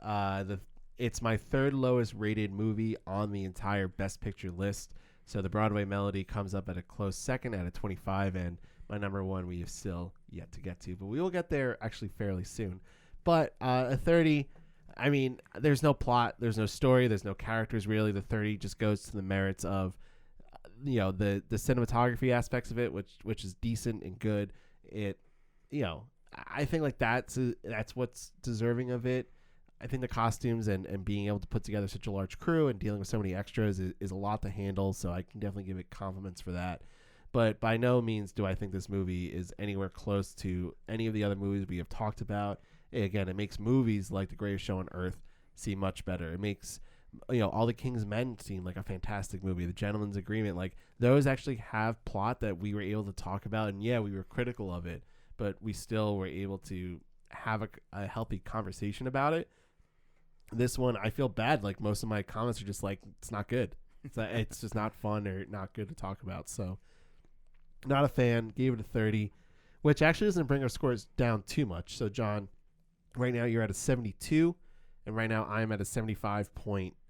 It's my third lowest rated movie on the entire Best Picture list. So The Broadway Melody comes up at a close second at a 25, and my number one we have still yet to get to. But we will get there actually fairly soon. But a 30, I mean, there's no plot, there's no story, there's no characters really. The 30 just goes to the merits of, the cinematography aspects of it, which is decent and good. I think like that's what's deserving of it. I think the costumes and being able to put together such a large crew and dealing with so many extras is a lot to handle, so I can definitely give it compliments for that. But by no means do I think this movie is anywhere close to any of the other movies we have talked about. Again, it makes movies like The Greatest Show on Earth seem much better. It makes All the King's Men seem like a fantastic movie. The Gentleman's Agreement, like those actually have plot that we were able to talk about, and yeah, we were critical of it, but we still were able to have a healthy conversation about it. This one, I feel bad. Like most of my comments are just like, it's not good. It's just not fun or not good to talk about. So not a fan. Gave it a 30, which actually doesn't bring our scores down too much. So John, right now you're at a 72, and right now I'm at a 75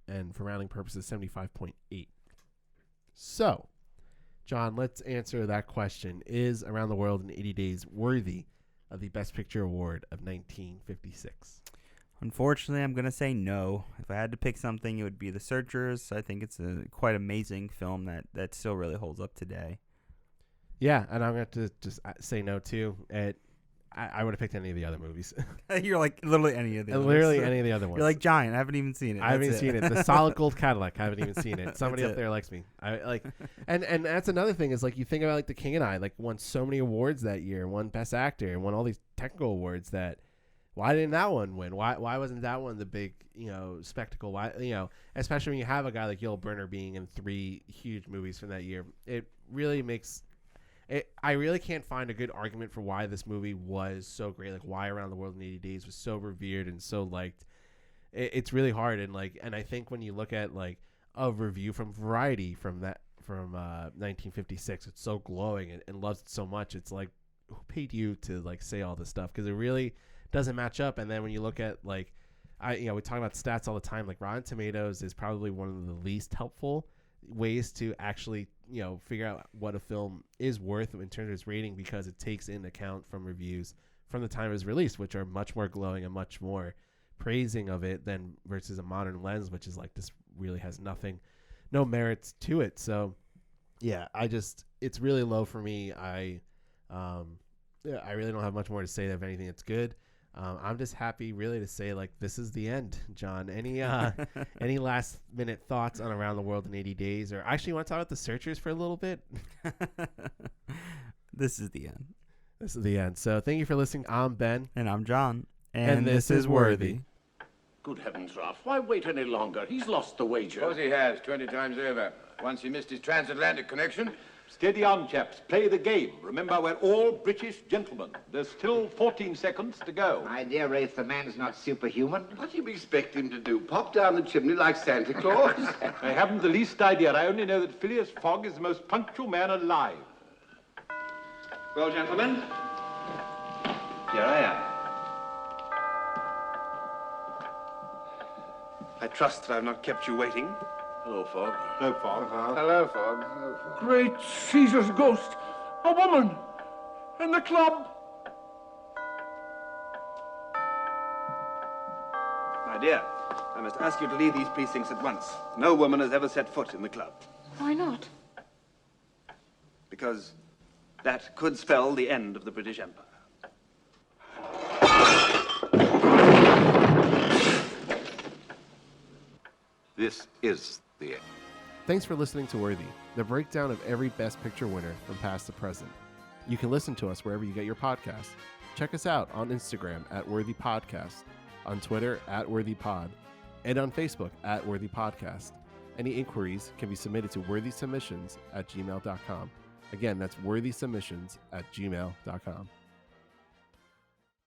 and for rounding purposes, 75.8. So John, let's answer that question. Is Around the World in 80 Days worthy of the Best Picture Award of 1956? Unfortunately, I'm going to say no. If I had to pick something, it would be The Searchers. I think it's a quite amazing film that still really holds up today. Yeah, and I'm going to just say no, too. I would have picked any of the other movies. You're like literally any of the others. Literally any of the other ones. You're like Giant. I haven't even seen it. I haven't even seen it. The Solid Gold Cadillac. I haven't even seen it. Somebody up there likes me. And that's another thing is like you think about like The King and I like won so many awards that year, won Best Actor, and won all these technical awards that. Why didn't that one win? Why wasn't that one the big, spectacle? Why, especially when you have a guy like Yul Brynner being in 3 huge movies from that year. It really makes it. I really can't find a good argument for why this movie was so great. Like why Around the World in 80 Days was so revered and so liked. It's really hard and I think when you look at like a review from Variety from 1956, it's so glowing and loves it so much. It's like, who paid you to like say all this stuff? Because it really doesn't match up. And then when you look at like we talk about stats all the time, like Rotten Tomatoes is probably one of the least helpful ways to actually figure out what a film is worth in terms of its rating, because it takes into account from reviews from the time it was released, which are much more glowing and much more praising of it than versus a modern lens, which is like this really has no merits to it. So yeah, it's really low for me. I really don't have much more to say of anything that's good. I'm just happy really to say like this is the end. John, any last minute thoughts on Around the World in 80 Days, or actually you want to talk about The Searchers for a little bit? This is the end. This is the end. So thank you for listening. I'm Ben. And I'm John. And this is Worthy. Good heavens, Ralph. Why wait any longer? He's lost the wager. Of course he has, 20 times over. Once he missed his transatlantic connection. Steady on, chaps. Play the game. Remember, we're all British gentlemen. There's still 14 seconds to go. My dear Rafe, the man's not superhuman. What do you expect him to do? Pop down the chimney like Santa Claus? I haven't the least idea. I only know that Phileas Fogg is the most punctual man alive. Well, gentlemen, here I am. I trust that I've not kept you waiting. Hello, Fogg. Hello, Fogg. Hello, Fogg. Hello, Fogg. Great Caesar's ghost! A woman! In the club! My dear, I must ask you to leave these precincts at once. No woman has ever set foot in the club. Why not? Because that could spell the end of the British Empire. This is the end. Thanks for listening to Worthy, the breakdown of every Best Picture winner from past to present. You can listen to us wherever you get your podcasts. Check us out on Instagram at Worthy Podcast, on Twitter at Worthy Pod, and on Facebook at Worthy Podcast. Any inquiries can be submitted to worthysubmissions@gmail.com. Again, that's worthysubmissions@gmail.com.